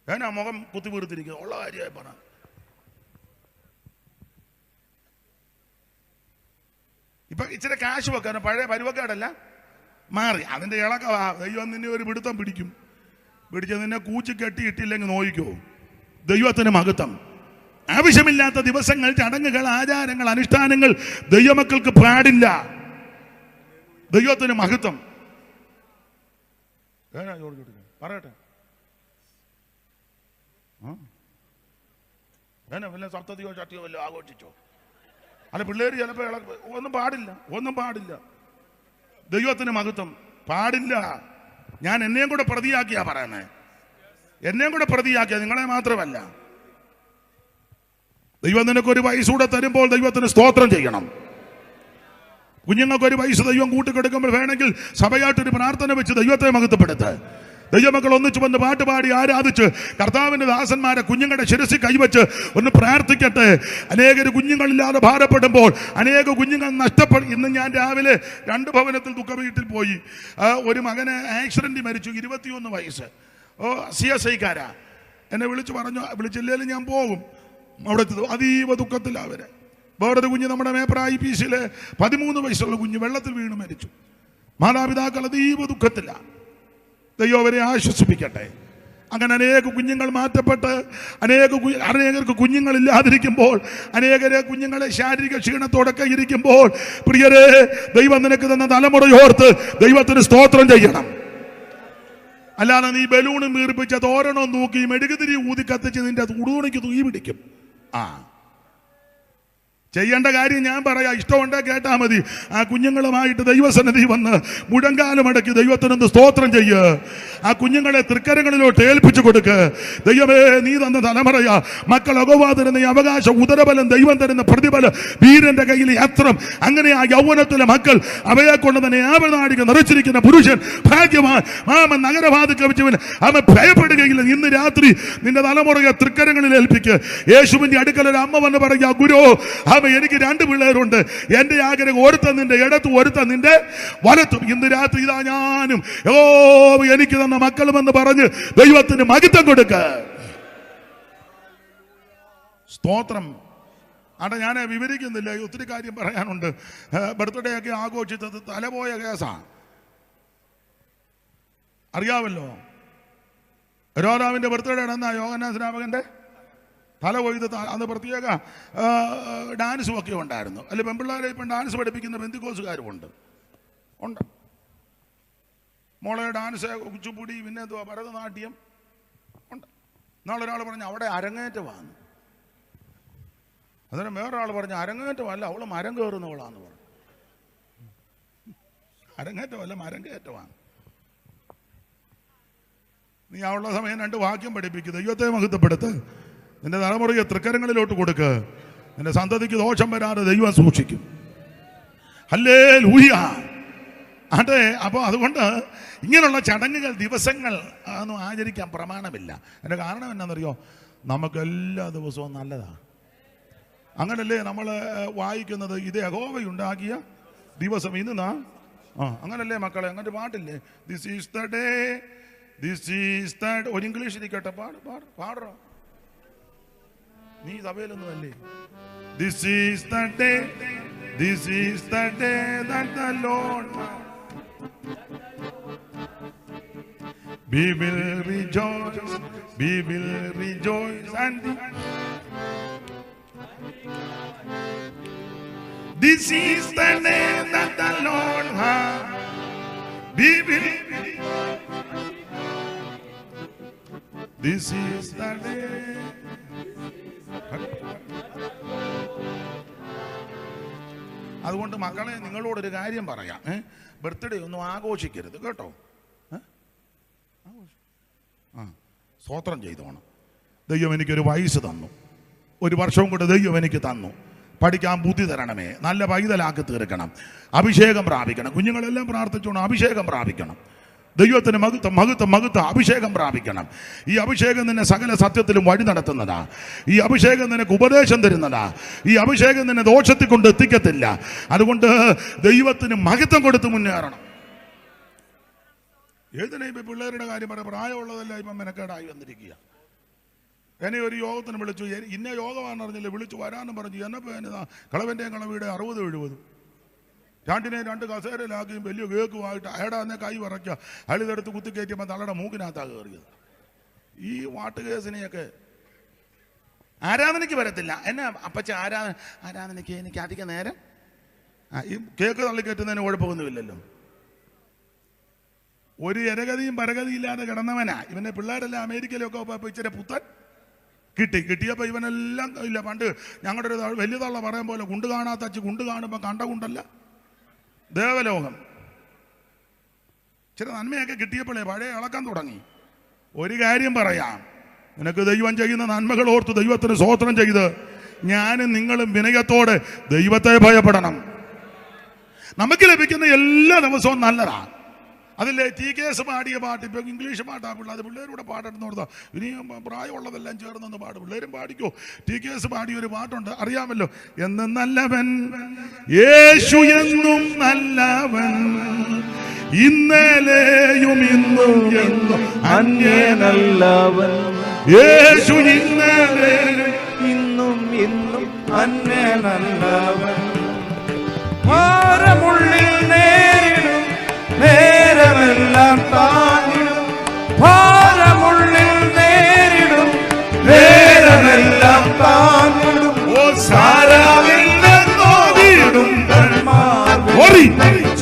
ഏനാ മുഖം കുത്തിവീർത്തിരിക്കുന്നു ഉള്ള കാര്യമായി പറ. ഇപ്പൊ ഇച്ചിരി കാശ് വെക്കാനും പഴയ പരുവക്കാടല്ല മാറി. അതിന്റെ ഇളക്കവാ. ദൈവം നിന്നെ ഒരു പിടുത്തം പിടിച്ച് നിന്നെ കൂച്ചി കെട്ടിയിട്ടില്ലെങ്കിൽ നോയിക്കോ. ദൈവത്തിന് മഹത്വം. ആവശ്യമില്ലാത്ത ദിവസങ്ങൾ, ചടങ്ങുകൾ, ആചാരങ്ങൾ, അനുഷ്ഠാനങ്ങൾ ദൈവമക്കൾക്ക് പാടില്ല. ദൈവത്തിന് മഹത്വം. പറയട്ടെ. വല്ല സപ്തതിയോ ചട്ടിയോ വല്ലോ ആഘോഷിച്ചോ? അല്ല, പിള്ളേര് ചിലപ്പോ ഒന്നും പാടില്ല. ദൈവത്തിന് മഹത്വം പാടില്ല. ഞാൻ എന്നെയും കൂടെ പ്രതിയാക്കിയാ പറയുന്നത്. എന്നെയും കൂടെ പ്രതിയാക്കിയ, നിങ്ങളെ മാത്രമല്ല. ദൈവം നിനക്കൊരു വയസ്സൂടെ തരുമ്പോൾ ദൈവത്തിന് സ്തോത്രം ചെയ്യണം. കുഞ്ഞുങ്ങൾക്കൊരു വയസ്സ് ദൈവം കൂട്ടിക്കൊടുക്കുമ്പോൾ വേണമെങ്കിൽ സഭയായിട്ടൊരു പ്രാർത്ഥന വെച്ച് ദൈവത്തെ മഹത്വപ്പെടുത്ത്. ദൈവമക്കൾ ഒന്നിച്ചു വന്ന് പാട്ടുപാടി ആരാധിച്ച് കർത്താവിന്റെ ദാസന്മാരെ കുഞ്ഞുങ്ങളുടെ ശിരസിൽ കൈവച്ച് ഒന്ന് പ്രാർത്ഥിക്കട്ടെ. അനേകര് കുഞ്ഞുങ്ങളില്ലാതെ ഭാരപ്പെടുമ്പോൾ, അനേക കുഞ്ഞുങ്ങൾ ഇന്ന് ഞാൻ രാവിലെ 2 ഭവനത്തിൽ ദുഃഖവീട്ടിൽ പോയി. ഒരു മകന് ആക്സിഡന്റ് മരിച്ചു, 21 വയസ്സ്. CSI-കാരാ. എന്നെ വിളിച്ചില്ലേലും ഞാൻ പോകും. അവിടെ അതീവ ദുഃഖത്തിലാണ് അവര്. വേറൊരു കുഞ്ഞ് നമ്മുടെ മേപ്ര IPC-യിലെ 13 വയസ്സുള്ള കുഞ്ഞ് വെള്ളത്തിൽ വീണ് മരിച്ചു. മാതാപിതാക്കൾ അതീവ ദുഃഖത്തിലാണ്. ദൈവം അവരെ ആശ്വസിപ്പിക്കട്ടെ. അങ്ങനെ അനേക കുഞ്ഞുങ്ങൾ മാറ്റപ്പെട്ട് അനേകർക്ക് കുഞ്ഞുങ്ങളില്ലാതിരിക്കുമ്പോൾ, അനേകരെ കുഞ്ഞുങ്ങളെ ശാരീരിക ക്ഷീണത്തോടൊക്കെ ഇരിക്കുമ്പോൾ, പ്രിയരെ, ദൈവം നിനക്ക് തന്ന തലമുറയോർത്ത് ദൈവത്തിന് സ്തോത്രം ചെയ്യണം. അല്ലാതെ നീ ബലൂണും വീർപ്പിച്ച തോരണവും നോക്കി മെഴുകുതിരി ഊതി കത്തിച്ച് നിന്റെ ഉടുതുണിക്ക് തൂയി പിടിക്കും. ചെയ്യേണ്ട കാര്യം ഞാൻ പറയാം. ഇഷ്ടമുണ്ടേ കേട്ടാ മതി. ആ കുഞ്ഞുങ്ങളുമായിട്ട് ദൈവസന്നിധി വന്ന് മുഴങ്കാലം അടക്കി ദൈവത്തിനൊന്ന് സ്തോത്രം ചെയ്യ്. ആ കുഞ്ഞുങ്ങളെ തൃക്കരങ്ങളിലോട്ട് ഏൽപ്പിച്ചു കൊടുക്ക്. ദൈവമേ, നീ തന്ന തലമുറയാ. മക്കൾ അകവാതിരുന്ന ഈ അവകാശം, ഉദരബലം, ദൈവം തരുന്ന പ്രതിഫലം, വീരന്റെ കയ്യിൽ യത്രം. അങ്ങനെ ആ യൗവനത്തിലെ മക്കൾ, അവയെ കൊണ്ട് തന്നെ ആവനാടിക നിറച്ചിരിക്കുന്ന പുരുഷൻ ഭാഗ്യവാൻ. മാമൻ നഗരവാതിൽ കവിച്ചവൻ അവൻ ഭയപ്പെടുകയില്ല. ഇന്ന് രാത്രി നിന്റെ തലമുറയെ തൃക്കരങ്ങളിൽ ഏൽപ്പിക്ക്. യേശുവിന്റെ അടുക്കൽ ഒരു അമ്മ വന്ന് പറയാ, ഗുരു, എനിക്ക് 2 പിള്ളേരുണ്ട്. എന്റെ ആഗ്രഹം ഒരുത്തൻ നിന്റെ ഇടത്തും ഒരുത്തൻ നിന്റെ വലത്തും. ഇന്ന് രാത്രി ഇതാ ഞാനും എനിക്ക് തന്ന മക്കളുമെന്ന് പറഞ്ഞ് ദൈവത്തിന് മഹത്വം കൊടുക്ക. സ്തോത്രം. അവിടെ ഞാൻ വിവരിക്കുന്നില്ല, ഒത്തിരി കാര്യം പറയാനുണ്ട്. ബർത്ത്ഡേ ഒക്കെ ആഘോഷിച്ചത് തലപോയ കേസാണ്. അറിയാമല്ലോ, രോരാവിന്റെ ബർത്ത്ഡേ എന്നാ യോഹന്നാൻ സ്നാപകന്റെ തല കൊയ്ത് അന്ന് പ്രത്യേക ഡാൻസും ഒക്കെ ഉണ്ടായിരുന്നു. അല്ലെ, പെൺപിള്ളേരെ ഇപ്പം ഡാൻസ് പഠിപ്പിക്കുന്ന ബന്ധുക്കോസുകാരുമുണ്ട്. മോളെ ഡാൻസ്, കുച്ചുപ്പുടി, പിന്നെ എന്തുവാ ഭരതനാട്യം ഉണ്ട്. നാളെ ഒരാൾ പറഞ്ഞു അവിടെ അരങ്ങേറ്റമാണ്. അതിന് വേറൊരാൾ പറഞ്ഞു അരങ്ങേറ്റമല്ല, അവൾ മരം കയറുന്നവളാന്ന് പറഞ്ഞു. അരങ്ങേറ്റമല്ല, മരം കയറ്റമാണ്. നീ അവളുടെ സമയം 2 വാക്യം പഠിപ്പിക്കുക. ദൈവത്തെ മഹത്വപ്പെടുത്ത്. നിന്റെ തലമുറയെ തൃക്കരങ്ങളിലോട്ട് കൊടുക്ക്. നിന്റെ സന്തതിക്ക് ദോഷം വരാതെ ദൈവം സൂക്ഷിക്കും. ഹല്ലേലൂയ. അതെ. അപ്പോൾ അതുകൊണ്ട് ഇങ്ങനെയുള്ള ചടങ്ങുകൾ, ദിവസങ്ങൾ ഒന്നും ആചരിക്കാൻ പ്രമാണമില്ല. എൻ്റെ കാരണം എന്നാണെന്നറിയോ? നമുക്കെല്ലാ ദിവസവും നല്ലതാണ്. അങ്ങനല്ലേ നമ്മൾ വായിക്കുന്നത്, ഇത് യഹോവയുണ്ടാക്കിയ ദിവസം ഇന്നാ. അങ്ങനല്ലേ മക്കളെ? അങ്ങനെ പാട്ടില്ലേ? This is the day, this is the. ഒരു ഇംഗ്ലീഷ് ഇരിക്കട്ടെ, പാടറോ. നീ സഭയിലൊന്നും അല്ലേ? This is the day, this is the day that the Lord we will rejoice, we will rejoice and this is the day that the Lord has We will. This is the day. അതുകൊണ്ട് മക്കളെ, നിങ്ങളോടൊരു കാര്യം പറയാം. Birthday ഒന്നും ആഘോഷിക്കരുത് കേട്ടോ. സ്തോത്രം ചെയ്തോണം. ദൈവം എനിക്കൊരു വയസ്സ് തന്നു, ഒരു വർഷവും കൂടെ ദൈവം എനിക്ക് തന്നു. പഠിക്കാൻ ബുദ്ധി തരണമേ, നല്ല പൈതലാക്കി തീർക്കണം, അഭിഷേകം പ്രാപിക്കണം. കുഞ്ഞുങ്ങളെല്ലാം പ്രാർത്ഥിച്ചോണം, അഭിഷേകം പ്രാപിക്കണം. ദൈവത്തിന് മഹത്വം മഹത്വം മഹത്വം അഭിഷേകം പ്രാപിക്കണം. ഈ അഭിഷേകം നിന്നെ സകല സത്യത്തിലും വഴി നടത്തുന്നതാ. ഈ അഭിഷേകം നിനക്ക് ഉപദേശം തരുന്നതാ. ഈ അഭിഷേകം നിന്നെ ദോഷത്തിൽ കൊണ്ട് എത്തിക്കത്തില്ല. അതുകൊണ്ട് ദൈവത്തിന് മഹത്വം കൊടുത്ത് മുന്നേറണം. ഏതിനാ ഇപ്പം പിള്ളേരുടെ കാര്യം പറയാം, പ്രായമുള്ളതല്ല ഇപ്പം മെനക്കേടായി വന്നിരിക്കുക. എന്നെ ഒരു യോഗത്തിന് വിളിച്ചു, ഇന്ന യോഗമാണെന്ന് അറിഞ്ഞില്ല, വിളിച്ചു വരാനും പറഞ്ഞു. എന്നപ്പോൾ എന്നതാ കളവൻ്റെയും കളവിടെ 60-70 രണ്ടിനെയും 2 കസേരയിലാക്കിയും വലിയ കേക്കുമായിട്ട് അയാളെ കൈ വിറയ്ക്കുക. അയാൾ ഇതെടുത്ത് കുത്തിക്കയറ്റിയപ്പോൾ തലയുടെ മൂക്കിനകത്താണ് കയറിയത്. ഈ വാട്ട് കേസിനെയൊക്കെ ആരാധനയ്ക്ക് വരത്തില്ല. എന്നെ അപ്പച്ച ആരാധനയ്ക്ക് എനിക്ക് അധികം നേരം ഈ കേക്ക് തള്ളിക്കയറ്റുന്നതിന് കുഴപ്പമൊന്നുമില്ലല്ലോ. ഒരു എരഗതിയും പരഗതിയും ഇല്ലാതെ കിടന്നവനാ ഇവനെ. പിള്ളേരെല്ലാം അമേരിക്കയിലൊക്കെ പോയപ്പോൾ ഇച്ചിരി പുത്തൻ കിട്ടിയപ്പോൾ ഇവനെല്ലാം ഇല്ല. പണ്ട് ഞങ്ങളുടെ ഒരു വലിയ തള്ള പറയാൻ പോലെ കുണ്ട് കാണാത്ത അച്ഛൻ കുണ്ട് കാണുമ്പോൾ കണ്ട കുണ്ടല്ല ദേവലോകം. ചില നന്മയൊക്കെ കിട്ടിയപ്പോഴേ പഴയ ഇളക്കാൻ തുടങ്ങി. ഒരു കാര്യം പറയാം, നിനക്ക് ദൈവം ചെയ്യുന്ന നന്മകൾ ഓർത്ത് ദൈവത്തിന് സ്തോത്രം ചെയ്ത് ഞാനും നിങ്ങളും വിനയത്തോടെ ദൈവത്തെ ഭയപ്പെടണം. നമുക്ക് ലഭിക്കുന്ന എല്ലാ ദിവസവും നല്ലതാണ്. അതില്ലേ TKS പാടിയ പാട്ട്, ഇപ്പം ഇംഗ്ലീഷ് പാട്ടാ പിള്ളേർ, അത് പിള്ളേരൂടെ പാടണമെന്ന് ഓർത്താ. ഇനിയും പ്രായമുള്ളതെല്ലാം ചേർന്നൊന്ന് പാടും, പിള്ളേരും പാടിക്കോ. TKS പാടിയ ഒരു പാട്ടുണ്ട്, അറിയാമല്ലോ. എന്നും നല്ലവൻ യേശു, എന്നും നല്ലവൻ, ഇന്നലെയും ഇന്നും എന്നും അന്യനല്ലവൻ. യേശു ഇന്നലെയും ഇന്നും ഇന്നും അന്യനല്ലവൻ. ഭാരമുള്ളിൽ നേരിടും നേരമെല്ലാം താങ്ങിടും. ഭാരമുള്ളിൽ നേരിടും നേരമെല്ലാം താങ്ങിടും. ഓ സാരമില്ലെന്നോടിടും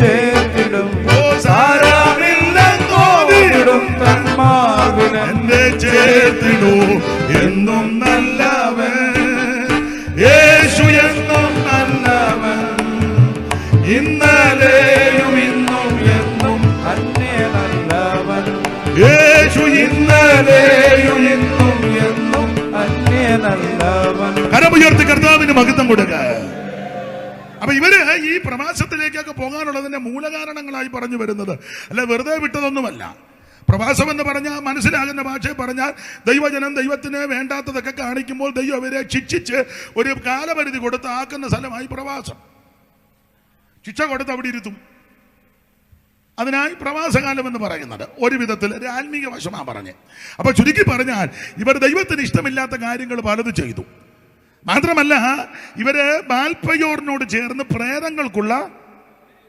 ചേർത്തിടും. ഓ സാരമില്ലെന്നോടിടും എന്നെ ചേർത്തിടൂ. എന്നും നല്ലവൻ യേശു, എന്നും നല്ലവൻ, ഇന്നലെയും ഇന്നും എന്നും അന്യനല്ലവൻ. യേശു, ഇന്നലെയും ഇന്നും എന്നും അന്യനല്ലവൻ. കരമുയർത്തി കർത്താവിന് മഹത്വം കൊടുക്ക. അപ്പൊ ഇവര് ഈ പ്രവാസത്തിലേക്കൊക്കെ പോകാനുള്ളതിന്റെ മൂലകാരണങ്ങളായി പറഞ്ഞു വരുന്നത് അല്ല, വെറുതെ വിട്ടതൊന്നുമല്ല. പ്രവാസം എന്ന് പറഞ്ഞാൽ മനസ്സിലാകുന്ന ഭാഷയിൽ പറഞ്ഞാൽ ദൈവജനം ദൈവത്തിന് വേണ്ടാത്തതൊക്കെ കാണിക്കുമ്പോൾ ദൈവം അവരെ ശിക്ഷിച്ച് ഒരു കാലപരിധി കൊടുത്ത് ആക്കുന്ന സ്ഥലമായി പ്രവാസം. ശിക്ഷ കൊടുത്ത് അവിടെ ഇരുത്തും. അതിനായി പ്രവാസകാലം എന്ന് പറയുന്നത് ഒരു വിധത്തിൽ ഒരു ആത്മീക വശമാണ് പറഞ്ഞ്. അപ്പൊ ചുരുക്കി പറഞ്ഞാൽ ഇവർ ദൈവത്തിന് ഇഷ്ടമില്ലാത്ത കാര്യങ്ങൾ പലതും ചെയ്തു. മാത്രമല്ല ഇവര് ബാൽപയോറിനോട് ചേർന്ന് പ്രേതങ്ങൾക്കുള്ള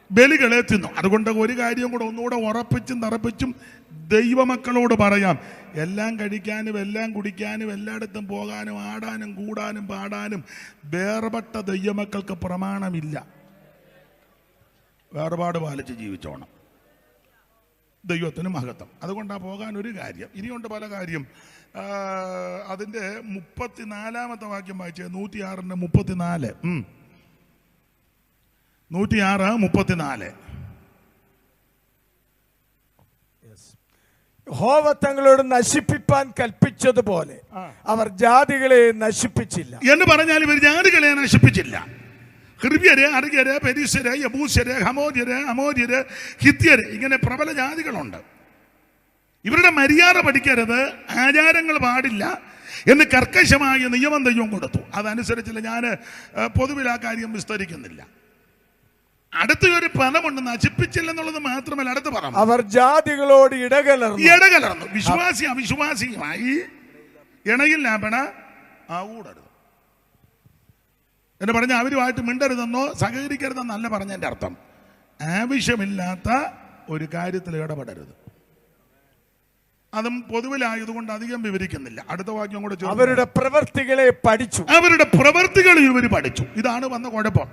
ബലികളെ തിന്നു. അതുകൊണ്ട് ഒരു കാര്യം കൂടെ ഒന്നുകൂടെ ഉറപ്പിച്ചും തറപ്പിച്ചും ദൈവമക്കളോട് പറയാം, എല്ലാം കഴിക്കാനും എല്ലാം കുടിക്കാനും എല്ലായിടത്തും പോകാനും ആടാനും കൂടാനും പാടാനും വേർപെട്ട ദൈവമക്കൾക്ക് പ്രമാണമില്ല. വേർപാട് പാലിച്ച് ജീവിച്ചോണം. ദൈവത്തിന് മഹത്വം. അതുകൊണ്ടാണ് പോകാൻ ഒരു കാര്യം. ഇനിയുണ്ട് പല കാര്യം. അതിൻ്റെ 34-ാമത്തെ വാക്യം വായിച്ചേ. 106-34. 106-34. യഹോവ തങ്ങളോട് നശിപ്പിപ്പാൻ കൽപ്പിച്ചതുപോലെ അവർ ജാതികളെ നശിപ്പിച്ചില്ല എന്ന് പറഞ്ഞാൽ ഇവർ ജാതികളെ നശിപ്പിച്ചില്ല. ഹിർവ്യര്, അർഗ്യര്, പെരിസ്യര്, യബൂസ്യര്, ഹമോര്യര്, അമോര്യര്, ഹിത്യര്, ഇങ്ങനെ പ്രബല ജാതികളുണ്ട്. ഇവരുടെ മര്യാദ പഠിക്കരുത്, ആചാരങ്ങൾ പാടില്ല എന്ന് കർക്കശമായ നിയമം ദൈവം കൊടുത്തു. അതനുസരിച്ചില്ല. ഞാൻ പൊതുവിൽ ആ കാര്യം വിസ്തരിക്കുന്നില്ല. അടുത്ത ഒരു പദമുണ്ട്, നശിപ്പിച്ചില്ലെന്നുള്ളത് മാത്രമല്ല, അടുത്ത പദം അവർ ജാതികളോട് ഇടകലർന്നു. വിശ്വാസി അവിശ്വാസിയുമായി ഇണയിൽ ലാപണ ആവൂടരുത് എന്ന് പറഞ്ഞാൽ അവരുമായിട്ട് മിണ്ടരുതെന്നോ സഹകരിക്കരുതെന്നല്ല പറഞ്ഞതിൻ്റെ അർത്ഥം. ആവശ്യമില്ലാത്ത ഒരു കാര്യത്തിൽ ഇടപെടരുത്. അതും പൊതുവിലായതുകൊണ്ട് അധികം വിവരിക്കുന്നില്ല. അടുത്ത വാക്യം കൂടെ. അവരുടെ പ്രവർത്തികളെ പഠിച്ചു. അവരുടെ പ്രവർത്തികൾ ഇവർ പഠിച്ചു. ഇതാണ് വന്ന കുഴപ്പം.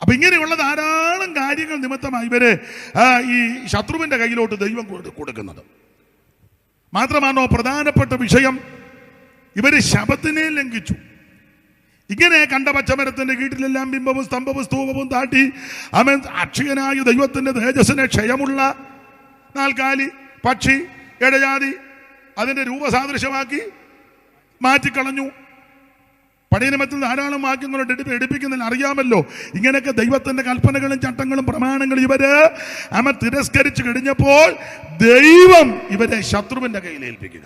അപ്പൊ ഇങ്ങനെയുള്ള ധാരാളം കാര്യങ്ങൾ നിമിത്തമായി ഇവര് ഈ ശത്രുവിന്റെ കയ്യിലോട്ട് ദൈവം കൊടുക്കുന്നത്. മാത്രമാണോ പ്രധാനപ്പെട്ട വിഷയം, ഇവര് ശബത്തിനെ ലംഘിച്ചു. ഇങ്ങനെ കണ്ട പച്ചമരത്തിന്റെ കീഴിലെല്ലാം ബിംബവും സ്തംഭവും സ്തൂപവും താട്ടി അവൻ അക്ഷയനായ ദൈവത്തിന്റെ തേജസ്സിനെ ക്ഷയമുള്ള നാൽക്കാലി, പക്ഷി, ഇടജാതി അതിന്റെ രൂപസാദൃശ്യമാക്കി മാറ്റിക്കളഞ്ഞു. പഴയ നിയമത്തിൽ ധാരാളം വാക്യങ്ങളോട് എടുപ്പിക്കുന്നതിന് അറിയാമല്ലോ. ഇങ്ങനെയൊക്കെ ദൈവത്തിന്റെ കൽപ്പനകളും ചട്ടങ്ങളും പ്രമാണങ്ങളും ഇവര് തിരസ്കരിച്ചു കഴിഞ്ഞപ്പോൾ ദൈവം ഇവരെ ശത്രുവിന്റെ കയ്യിൽ ഏൽപ്പിക്കുക.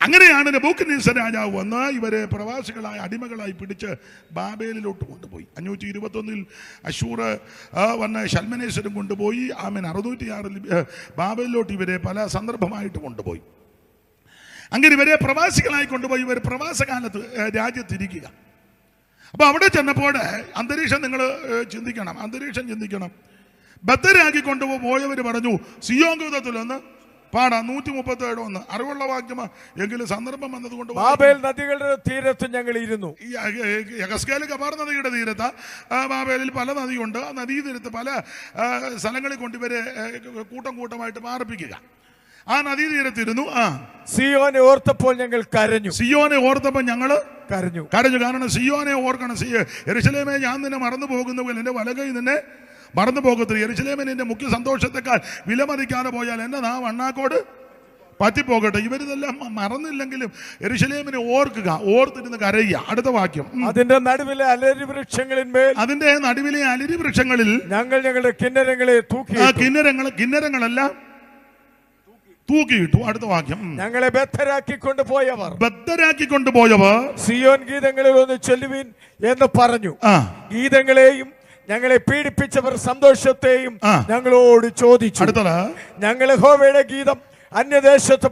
അങ്ങനെയാണ് നെബൂഖദ്നേസർ രാജാവ് വന്ന് ഇവരെ പ്രവാസികളായ അടിമകളായി പിടിച്ച് ബാബേലിലോട്ട് കൊണ്ടുപോയി. 521 അശൂർ വന്ന് ശൽമനേശ്വരം കൊണ്ടുപോയി. 606 ബാബേലിലോട്ട് ഇവരെ പല സന്ദർഭമായിട്ട് കൊണ്ടുപോയി. അങ്ങനെ ഇവരെ പ്രവാസികളായി കൊണ്ടുപോയി. ഇവർ പ്രവാസകാലത്ത് രാജ്യത്തിരിക്കുക. അപ്പൊ അവിടെ ചെന്നപ്പോൾ അന്തരീക്ഷം നിങ്ങൾ ചിന്തിക്കണം. ബദ്ധരാക്കി കൊണ്ടുപോയവർ പറഞ്ഞു, സിയോൻഗീതത്തിലൊന്ന് പാടാം, 137 അറിവുള്ള വാക്യം എങ്കിലും സന്ദർഭം വന്നതുകൊണ്ട് ബാബേൽ നദികളുടെ തീരത്ത് ഞങ്ങൾ ഇരുന്നു. ഈ യഹസ്കേൽ കബാർ നദിയുടെ തീരത്ത് ബാബേലിൽ പല നദിയുണ്ട്. ആ നദീ തീരത്ത് പല സ്ഥലങ്ങളിൽ കൊണ്ട് ഇവരെ കൂട്ടമായിട്ട് പാർപ്പിക്കുക. ആ നദീ തീരത്തിരുന്നു. സിയോനെ ഓർത്തപ്പോൾ ഞങ്ങൾ കരഞ്ഞു. സിയോനെ ഓർത്തപ്പോൾ ഞങ്ങള് കരഞ്ഞു. കാരണം സിയോനെ ഓർക്കണം. യെരൂശലേമേ ഞാൻ നിന്നെ മറന്നു പോകുന്നുവെങ്കിൽ എന്റെ വലകൈ നിന്നെ മറന്നു പോകത്തില്ല. യെരൂശലേമിന് എന്റെ മുഖ്യ സന്തോഷത്തെക്കാൾ വിലമതിക്കാതെ പോയാൽ എന്റെ നാം അണ്ണാക്കോട് പറ്റിപ്പോകട്ടെ. ഇവരിതെല്ലാം മറന്നില്ലെങ്കിലും യെരൂശലേമിനെ ഓർക്കുക, ഓർത്തിരുന്ന് കരയുക. അടുത്ത വാക്യം, അതിന്റെ നടുവിലെ അലരി വൃക്ഷങ്ങളിൽ ഞങ്ങൾ ഞങ്ങളുടെ കിന്നരങ്ങളെ തൂക്കി. കിന്നരങ്ങളെല്ലാം തൂക്കിയിട്ടു. അടുത്ത വാക്യം, ഞങ്ങളെ ബദ്ധരാക്കി കൊണ്ടുപോയവർ സിയോൻ ഗീതങ്ങളിൽ ഒന്ന് ചൊല്ലുവിൻ എന്ന് പറഞ്ഞു. ഗീതങ്ങളെയും ഞങ്ങളെ പീഡിപ്പിച്ചവർ സന്തോഷത്തെയും ഞങ്ങളോട് ചോദിച്ചു. അടുത്തത്, ഞങ്ങൾ യഹോവയുടെ ഗീതം അന്യദേശത്ത്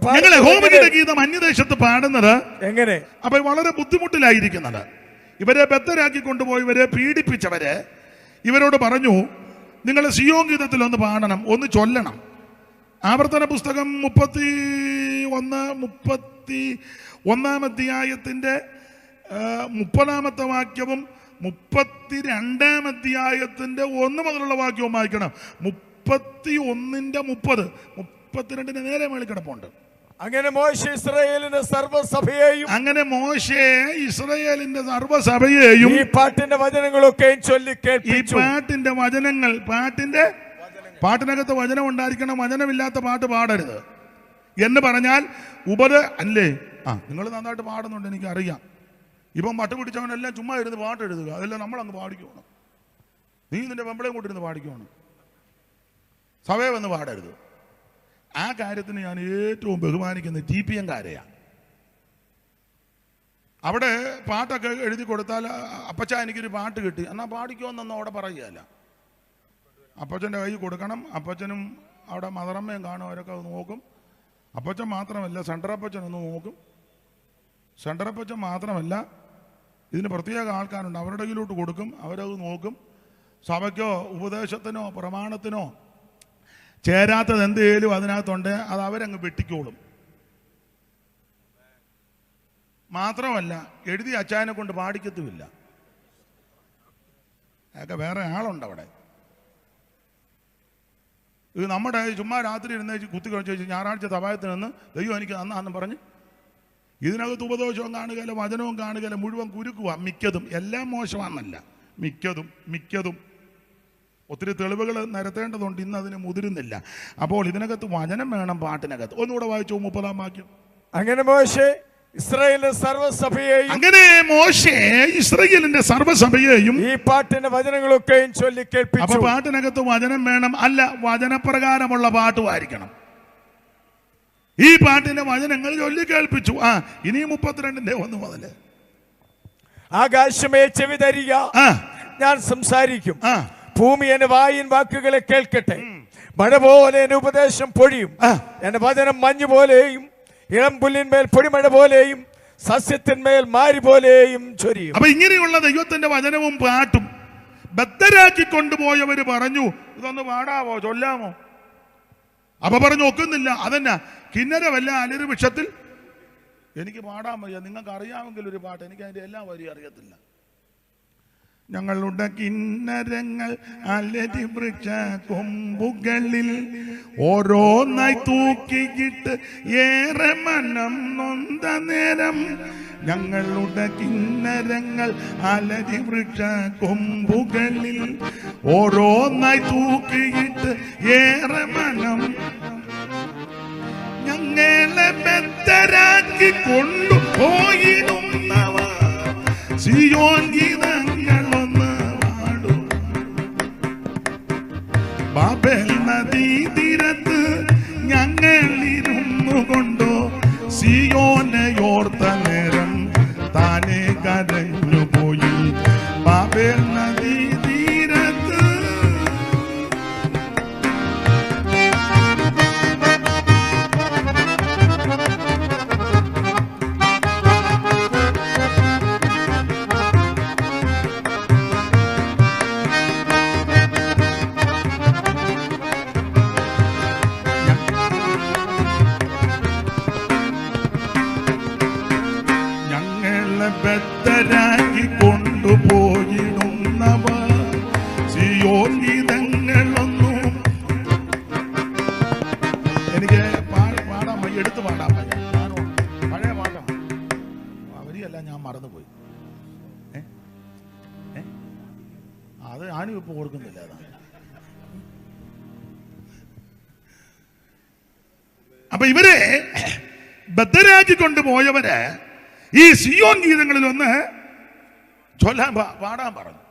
പാടുന്നത് എങ്ങനെ? അപ്പൊ വളരെ ബുദ്ധിമുട്ടിലായിരിക്കുന്നത്. ഇവരെ ബദ്ധരാക്കി കൊണ്ടുപോയവരെ പീഡിപ്പിച്ചവര് ഇവരോട് പറഞ്ഞു, നിങ്ങൾ സിയോൻ ഗീതത്തിൽ ഒന്ന് പാടണം, ഒന്ന് ചൊല്ലണം. ആവർത്തന പുസ്തകം 31 അധ്യായത്തിന്റെ 30 വാക്യവും 32 അധ്യായത്തിന്റെ 1 മുതലുള്ള വാക്യവും വായിക്കണം. 31 30 32 നേരെ മേളിൽ കിടപ്പുണ്ട്. അങ്ങനെ മോശെ ഇസ്രായേലിന്റെ സർവ്വസഭയെയും ഈ പാട്ടിന്റെ വചനങ്ങളൊക്കെ ചൊല്ലി കേൾപ്പിച്ചു. പാട്ടിനകത്ത് വചനം ഉണ്ടായിരിക്കണം, വചനമില്ലാത്ത പാട്ട് പാടരുത് എന്ന് പറഞ്ഞാൽ അല്ലേ? നിങ്ങൾ നന്നായിട്ട് പാടുന്നുണ്ട്, എനിക്കറിയാം. ഇപ്പം പട്ട് പിടിച്ചവനെല്ലാം ചുമ്മാ ഇരുന്ന് പാട്ട് എഴുതുക, അതെല്ലാം നമ്മളങ്ങ് പാടിക്കുവാണ്. നീ നിന്റെ വെമ്പളയും കൊണ്ടിരുന്ന് പാടിക്കുവാണ്, സഭയെ വന്ന് പാടരുത്. ആ കാര്യത്തിന് ഞാൻ ഏറ്റവും ബഹുമാനിക്കുന്നത് TPM-കാരെയാണ്. അവിടെ പാട്ടൊക്കെ എഴുതി കൊടുത്താൽ അപ്പച്ചാ എനിക്കൊരു പാട്ട് കിട്ടി എന്നാൽ പാടിക്കുമെന്നൊന്നും അവിടെ പറയുകയല്ല. അപ്പച്ചൻ്റെ കൈ കൊടുക്കണം. അപ്പച്ചനും അവിടെ മദറമ്മയും കാണും, അവരൊക്കെ അത് നോക്കും. അപ്പച്ചൻ മാത്രമല്ല, സെൻറ്ററപ്പച്ചൻ ഒന്ന് നോക്കും. സെൻറ്ററപ്പച്ചൻ മാത്രമല്ല, ഇതിന് പ്രത്യേക ആൾക്കാരുണ്ട്, അവരുടെ കയ്യിലോട്ട് കൊടുക്കും, അവരത് നോക്കും. സഭയ്ക്കോ ഉപദേശത്തിനോ പ്രമാണത്തിനോ ചേരാത്തത് എന്തേലും അതിനകത്തുണ്ട്, അത് അവരങ്ങ് വെട്ടിക്കോളും. മാത്രമല്ല എഴുതി അച്ചായനെ കൊണ്ട് പാടിക്കത്തുമില്ല. അതൊക്കെ വേറെ ആളുണ്ട് അവിടെ. ഇത് നമ്മുടെ ചുമ്മാ രാത്രി ഇരുന്ന് കുത്തി കഴിച്ച് ഞായറാഴ്ച തപായത്തിൽ നിന്ന് ദൈവം എനിക്ക് തന്നാന്ന് പറഞ്ഞ് ഇതിനകത്ത് ഉപദേശവും കാണുകയില്ല, വചനവും കാണുകയില്ല, മുഴുവൻ കുരുക്കുക. മിക്കതും, എല്ലാം മോശമാണെന്നല്ല, മിക്കതും ഒത്തിരി തെളിവുകൾ നിരത്തേണ്ടതുണ്ട്. ഇന്ന് അതിന് മുതിരുന്നില്ല. അപ്പോൾ ഇതിനകത്ത് വചനം വേണം. പാട്ടിനകത്ത് ഒന്നുകൂടെ വായിച്ചു 30 വാക്യം. അങ്ങനെ മോശെ ഇസ്രായേലിന്റെ സർവ്വസഭയെയും ഈ പാട്ടിന്റെ വചനങ്ങളൊക്കെയും ചൊല്ലി കേൾപ്പിച്ചു. അപ്പൊ പാട്ടിനകത്ത് വചനം വേണം. അല്ല, വചനപ്രകാരമുള്ള പാട്ടുമായിരിക്കണം. ഈ പാട്ടിന്റെ വചനങ്ങൾ ചൊല്ലി കേൾപ്പിച്ചു. ഇനി 32 മുതൽ, ആകാശമേ ചെവി തരിക, ഞാൻ സംസാരിക്കും. ഭൂമി എന്റെ വായിൻ വാക്കുകളെ കേൾക്കട്ടെ. മഴ പോലെ എന്റെ ഉപദേശം പൊഴിയും. എന്റെ വചനം മഞ്ഞു പോലെയും ഇളം പുല്ലിന്മേൽ പൊടിമഴ പോലെയും സസ്യത്തിന്മേൽ മാരി പോലെയും ചൊരിയും. അപ്പൊ ഇങ്ങനെയുള്ള ദൈവത്തിന്റെ വചനവും പാട്ടും ബദ്ധരാക്കി കൊണ്ടുപോയവര് പറഞ്ഞു, ഇതൊന്ന് പാടാമോ, ചൊല്ലാമോ? അപ്പൊ പറഞ്ഞു, ഒക്കുന്നില്ല. അതെന്നാ കിന്നരമല്ല, അലരി വൃക്ഷത്തിൽ എനിക്ക് പാടാൻ വയ്യ. നിങ്ങൾക്ക് അറിയാമെങ്കിൽ ഒരു പാട്ട്, എനിക്ക് അതിന്റെ എല്ലാ വരിയും അറിയത്തില്ല. ഞങ്ങളുടെ കിന്നരങ്ങൾ അലരി വൃക്ഷ കൊമ്പുകളിൽ ഓരോന്നായി തൂക്കിയിട്ട് ഏറെ മനം നൊന്ത നേരം. ഞങ്ങളുടെ കിന്നരങ്ങൾ അലരി വൃക്ഷ കൊമ്പുകളിൽ ഓരോന്നായി തൂക്കിയിട്ട് ഏറെ മനം ഞങ്ങളെ ബദ്ധരാക്കി കൊണ്ടുപോയിടുന്നവ സിയോൻ ഗീതങ്ങളൊന്ന് പാടും. ബാബേൽ നദീ തീരത്ത് ഞങ്ങളിരുന്നു കൊണ്ടോ സിയോനെയോർത്ത നേരം താനെ കരഞ്ഞുപോയി. ബാബേൽ നദീ തീരത്ത് ബദ്ധരാക്കി കൊണ്ടുപോയിടുന്നവ സിയോൻ ഗീതങ്ങളൊന്നും. എനിക്ക് പാടാൻ വയ്യ, എടുത്ത് പാടാൻ വയ്യ. പഴയ പാട്ടാ അവരിയല്ല, ഞാൻ മറന്നുപോയി. അത് ഞാനും ഇപ്പൊ ഓർക്കുന്നില്ല. അതാണ്. അപ്പൊ ഇവരെ ബദ്ധരാക്കി കൊണ്ടുപോയവര് ഈ സിയോൻ ഗീതങ്ങളിൽ ഒന്ന് ചൊല്ലാൻ പാടാൻ പറഞ്ഞു.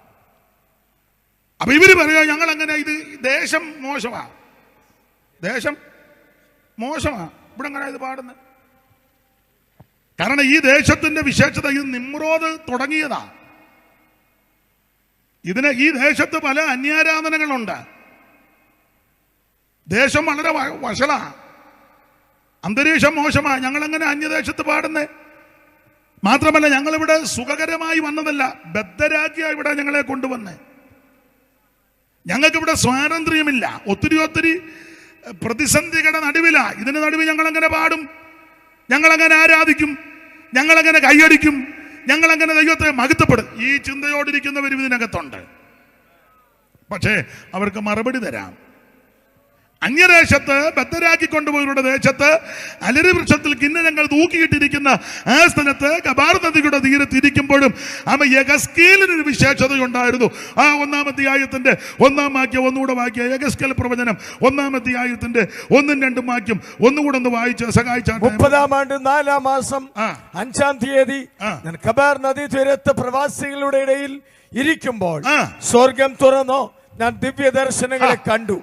അപ്പൊ ഇവര് പറയാ ഞങ്ങൾ അങ്ങനെ, ഇത് ദേശം മോശമാ, ദേശം മോശമാ, ഇവിടെ അങ്ങനെ ഇത് പാടുന്നത്. കാരണം ഈ ദേശത്തിന്റെ വിശേഷത, ഇത് നിമ്രോദ് തുടങ്ങിയതാ. ഈ ദേശത്ത് പല അന്യാരാധനകളുണ്ട്. ദേശം വളരെ വഷളാ, അന്തരീക്ഷം മോശമാ. ഞങ്ങളങ്ങനെ അന്യദേശത്ത് പാടുന്നേ. മാത്രമല്ല ഞങ്ങളിവിടെ സുഖകരമായി വന്നതല്ല, ബദ്ധരാക്കിയാ ഇവിടെ ഞങ്ങളെ കൊണ്ടുവന്നേ. ഞങ്ങൾക്കിവിടെ സ്വാതന്ത്ര്യമില്ല, ഒത്തിരി പ്രതിസന്ധികളുടെ നടുവിലാ. ഇതിന് നടുവിൽ ഞങ്ങളങ്ങനെ പാടും, ഞങ്ങളങ്ങനെ ആരാധിക്കും, ഞങ്ങളങ്ങനെ കൈയടിക്കും, ഞങ്ങളങ്ങനെ ദൈവത്തെ മഹത്വപ്പെടും. ഈ ചിന്തയോടിരിക്കുന്നവർ ഇതിനകത്തുണ്ട്. പക്ഷേ അവർക്ക് മറുപടി തരാം. അന്യദേശത്ത് ബദ്ധരാക്കി കൊണ്ടുപോയവരുടെ ദേശത്ത് അലരി വൃക്ഷത്തിൽ കിന്നരങ്ങൾ തൂക്കിയിട്ടിരിക്കുന്ന ആ സ്ഥലത്ത് കബാർ നദിയുടെ തീരത്തിരിക്കുമ്പോഴും അവ യെഗസ്കേലിനൊരു വിശേഷതയുണ്ടായിരുന്നു. ആ 1-ാം അധ്യായത്തിന്റെ 1-ാം വാക്യം ഒന്നുകൂടെ വാക്യ, യെഗസ്കേൽ പ്രവചനം 1-ാം അധ്യായത്തിന്റെ 1-ഉം 2ഉം വാക്യം ഒന്നുകൂടെ ഒന്ന് വായിച്ച് സഹായിച്ചാണ്. 30-ാം ആണ്ട് 4-ാം മാസം 5-ാം തീയതി ഞാൻ കബാർ നദീ തീരത്ത് പ്രവാസികളുടെ ഇടയിൽ ഇരിക്കുമ്പോൾ സ്വർഗം തുറന്നോ, ഞാൻ ദിവ്യ ദർശനങ്ങളെ കണ്ടു.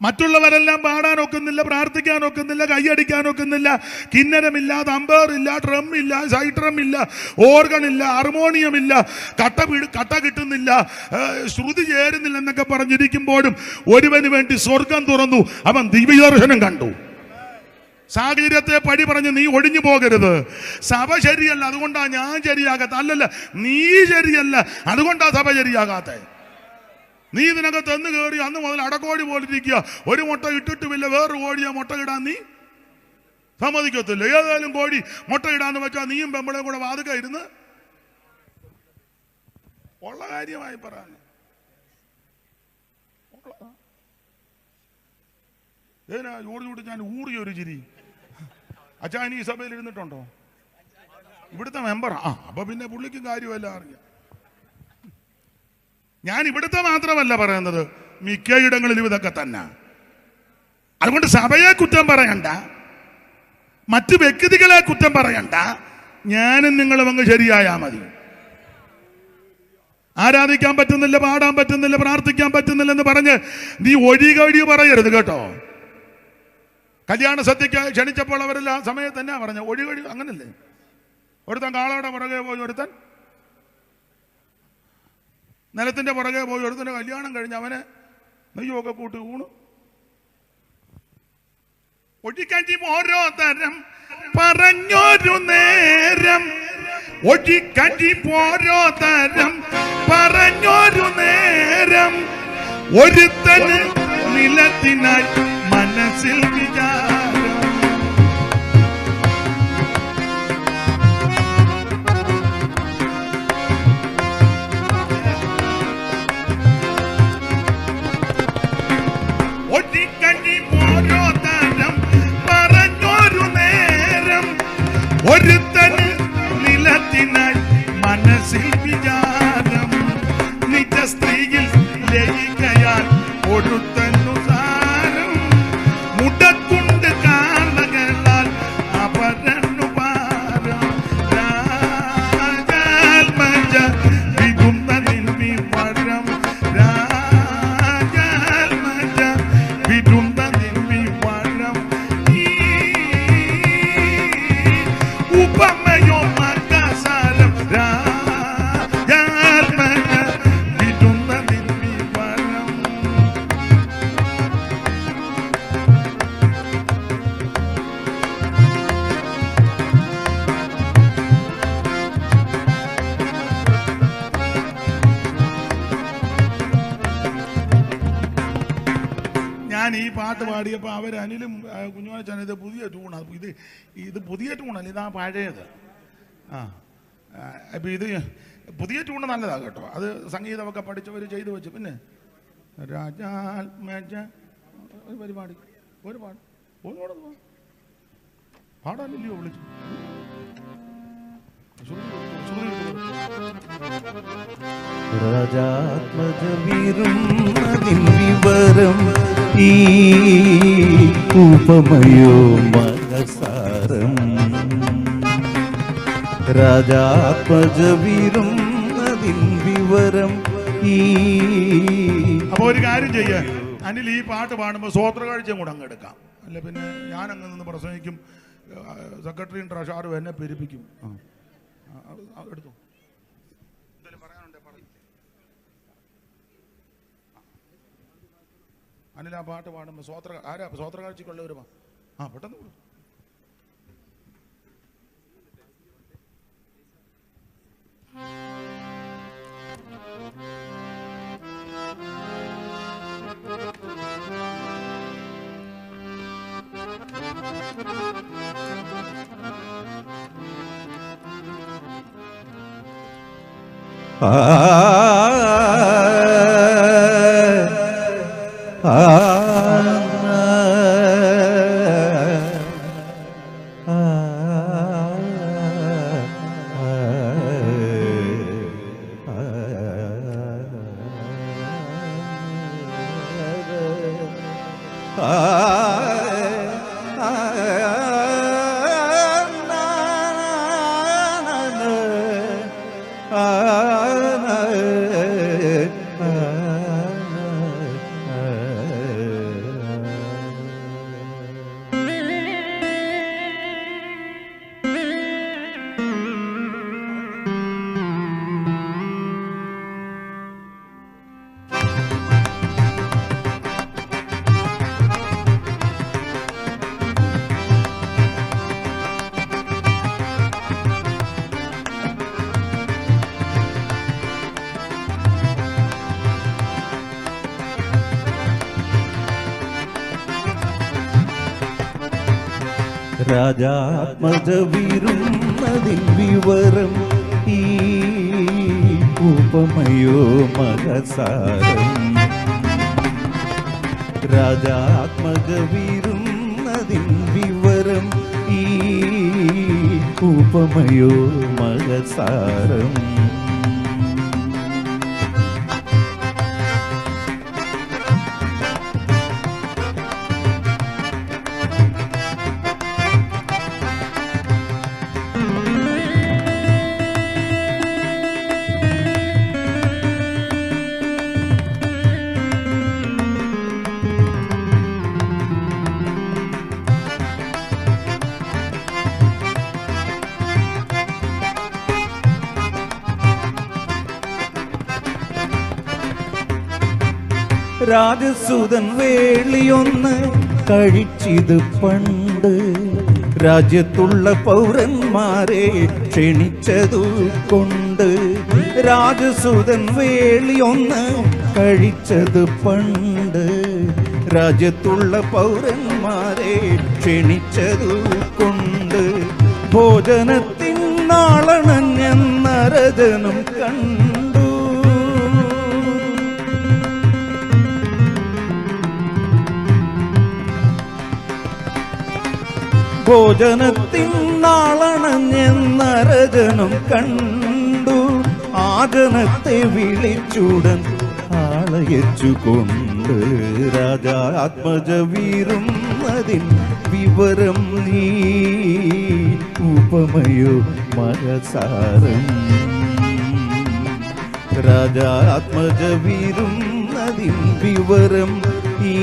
മറ്റുള്ളവരെല്ലാം പാടാൻ ഒക്കുന്നില്ല, പ്രാർത്ഥിക്കാൻ ഒക്കുന്നില്ല, കൈയടിക്കാൻ ഒക്കുന്നില്ല. കിന്നരമില്ല, തമ്പേറില്ല, ഡ്രമ്മില്ല, സൈഡ്രമില്ല, ഓർഗണില്ല, ഹാർമോണിയമില്ല, കട്ട കിട്ടുന്നില്ല, ശ്രുതി ചേരുന്നില്ല എന്നൊക്കെ പറഞ്ഞിരിക്കുമ്പോഴും ഒരുവന് വേണ്ടി സ്വർഗം തുറന്നു. അവൻ ദിവ്യദർശനം കണ്ടു. സാഹചര്യത്തെ പടി പറഞ്ഞ് നീ ഒഴിഞ്ഞു പോകരുത്. സഭ ശരിയല്ല, അതുകൊണ്ടാ ഞാൻ ശരിയാകാത്ത. അല്ലല്ല, നീ ശരിയല്ല, അതുകൊണ്ടാ സഭ ശരിയാകാത്ത. നീ ഇതിനകത്ത് എന്ന് കയറി അന്ന് മുതൽ അടക്കോഴി പോലിരിക്കുക. ഒരു മുട്ട ഇട്ടിട്ടുമില്ല, വേറൊരു കോഴിയെ മുട്ട ഇടാൻ നീ സമ്മതിക്കത്തില്ല. ഏതായാലും കോഴി മുട്ട ഇടാന്ന് വെച്ചാൽ നീയും പെമ്പളെ കൂടെ വാതുക്ക ഇരുന്ന് ഉള്ള കാര്യമായി പറയാൻ. ഏനാ ഓടി ഞാൻ ഊറിയൊരു ചിരി. അച്ഛാൻ ഈ സഭയിൽ ഇരുന്നിട്ടുണ്ടോ? ഇവിടുത്തെ മെമ്പറാ. അപ്പൊ പിന്നെ പുള്ളിക്കും കാര്യമല്ല അറിയാം. ഞാൻ ഇവിടുത്തെ മാത്രമല്ല പറയുന്നത്, മിക്കയിടങ്ങളിലും ഇതൊക്കെ തന്നെ. അതുകൊണ്ട് സഭയെ കുറ്റം പറയണ്ട, മറ്റു വ്യക്തികളെ കുറ്റം പറയണ്ട. ഞാനും നിങ്ങളും അങ്ങ് ശരിയായാ മതി. ആരാധിക്കാൻ പറ്റുന്നില്ല, പാടാൻ പറ്റുന്നില്ല, പ്രാർത്ഥിക്കാൻ പറ്റുന്നില്ലെന്ന് പറഞ്ഞ് നീ ഒഴികഴി പറയരുത് കേട്ടോ. കല്യാണ സദ്യക്ക് ക്ഷണിച്ചപ്പോൾ അവരെല്ലാം സമയത്ത് തന്നെ പറഞ്ഞു ഒഴികഴി. അങ്ങനല്ലേ? ഒരുത്തൻ കാളയുടെ പുറകെ പോയി, ഒരുത്തൻ നിലത്തിന്റെ പുറകെ പോയി, ഒരുത്തന്റെ കല്യാണം കഴിഞ്ഞ് അവനെ നെയ്യൊക്കെ കൂട്ടി ഊണു. ഒഴിക്കഞ്ചി ഓരോ തരം പറഞ്ഞൊരു നേരം, ഒഴിക്കഞ്ചി ഓരോ തരം പറഞ്ഞൊരു നേരം, ഒരുത്തന് നിലത്തിനായി മനസ്സിൽ വിചാരം. ഒറ്റിക്കഞ്ഞി ഓരോ തരം പറഞ്ഞൊരു നേരം ഒരുത്തന് നിലത്തിനായി മനസ്സിൽ വിചാരം നിജ സ്ത്രീയിൽ ലയിക്കയാൽ ഒരുത്തനു സാരം മുടക്കുണ്ട് കാരണങ്ങളാൽ അവരന്നു പാരം രാജാൽമജ വിടുന്നതിൻ വിവരം രാജാൽമജ വിടുന്നതിൻ വിവരം ഉപമയോ മകസാരം രാജാൽമജ വിടുന്നതിൻ വിവരം. ഞാൻ ഈ പാട്ട് പാടിയപ്പോൾ അവർ അനിലും കുഞ്ഞുമാച്ചാൻ ഇത് പുതിയ ട്യൂണാണ്. ഇത് പുതിയ ട്യൂണല്ല, ഇതാ പഴയത്. അപ്പം ഇത് പുതിയ ട്യൂണ് നല്ലതാണ് കേട്ടോ. അത് സംഗീതമൊക്കെ പഠിച്ചവർ ചെയ്തു വെച്ചു. പിന്നെ രാജാത്മജ ഒരു പരിപാടി ഒരു പാട് ഒന്നുകൂടെ പാടാനില്ലയോ വിളിച്ചു രാജാത്മജവിരുന്നതിൻ വിവരം ഈ ഉപമയോ മനസാരം രാജാത്മജവിരുന്നതിൻ വിവരം ഈ. അപ്പോൾ ഒരു കാര്യം ചെയ്യാൻ അനിൽ ഈ പാട്ട് പാടുമ്പോൾ സ്വോത്രകാഴ്ചയും കൂടെ അങ്ങ് എടുക്കാം. അല്ല പിന്നെ ഞാൻ അങ്ങ് നിന്ന് പ്രസംഗിക്കും, സെക്രട്ടറിയും ട്രഷാറും എന്നെ പെരുപ്പിക്കും. എടുത്തു അനിൽ ആ പാട്ട് പാടുമ്പോൾ സ്വോത്രകാഴ്ചക്കുള്ളവർ പെട്ടെന്ന് വിടും. രാജാത്മജവിരുന്നതിൻ വിവരം ഈ ഉപമയോ മകസാരം രാജാത്മജവിരുന്നതിൻ വിവരം ഈ ഉപമയോ മകസാരം രാജസുതൻ വേളിയൊന്ന് കഴിച്ചിത് പണ്ട് രാജ്യത്തുള്ള പൗരന്മാരെ ക്ഷണിച്ചതു കൊണ്ട്. രാജസുതൻ വേളിയൊന്ന് കഴിച്ചത് പണ്ട് രാജ്യത്തുള്ള പൗരന്മാരെ ക്ഷണിച്ചതു കൊണ്ട്. ഭോജനത്തിൻ നാളണഞ്ഞെന്ന രജനം കണ്ടു. ഭോജനത്തിനാളണഞ്ഞെന്നരജനം കണ്ടു. ആജനത്തെ വിളിച്ചുടൻ ആളയച്ചുകൊണ്ട് രാജാത്മജ വീറും അതിൻ വിവരം നീ ഉപമയോ മരസാരം. രാജാത്മജ വീറും അതിൻ വിവരം ഈ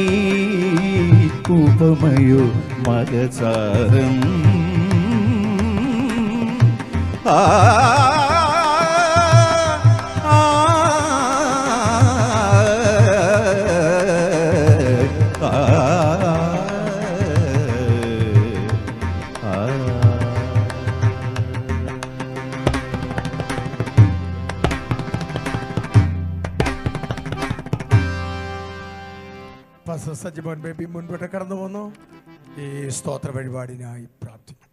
ഉപമയോ മരസാരം. ആ സജിമോൻ ബേബി മുൻപോട്ട് കടന്നു പോന്നു. ഈ സ്തോത്ര വഴിപാടിനായി പ്രാർത്ഥിക്കും.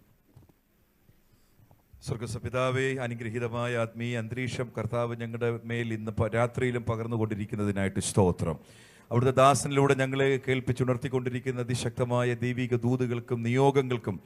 സ്വർഗസ്വപിതാവേ, അനുഗ്രഹീതമായ ആത്മീയ അന്തരീക്ഷം കർത്താവ് ഞങ്ങളുടെ മേൽ ഇന്ന് രാത്രിയിലും പകർന്നുകൊണ്ടിരിക്കുന്നതിനായിട്ട് സ്തോത്രം. അവിടുത്തെ ദാസനിലൂടെ ഞങ്ങളെ കേൾപ്പിച്ചുണർത്തിക്കൊണ്ടിരിക്കുന്ന അതിശക്തമായ ദൈവിക ദൂതുകൾക്കും നിയോഗങ്ങൾക്കും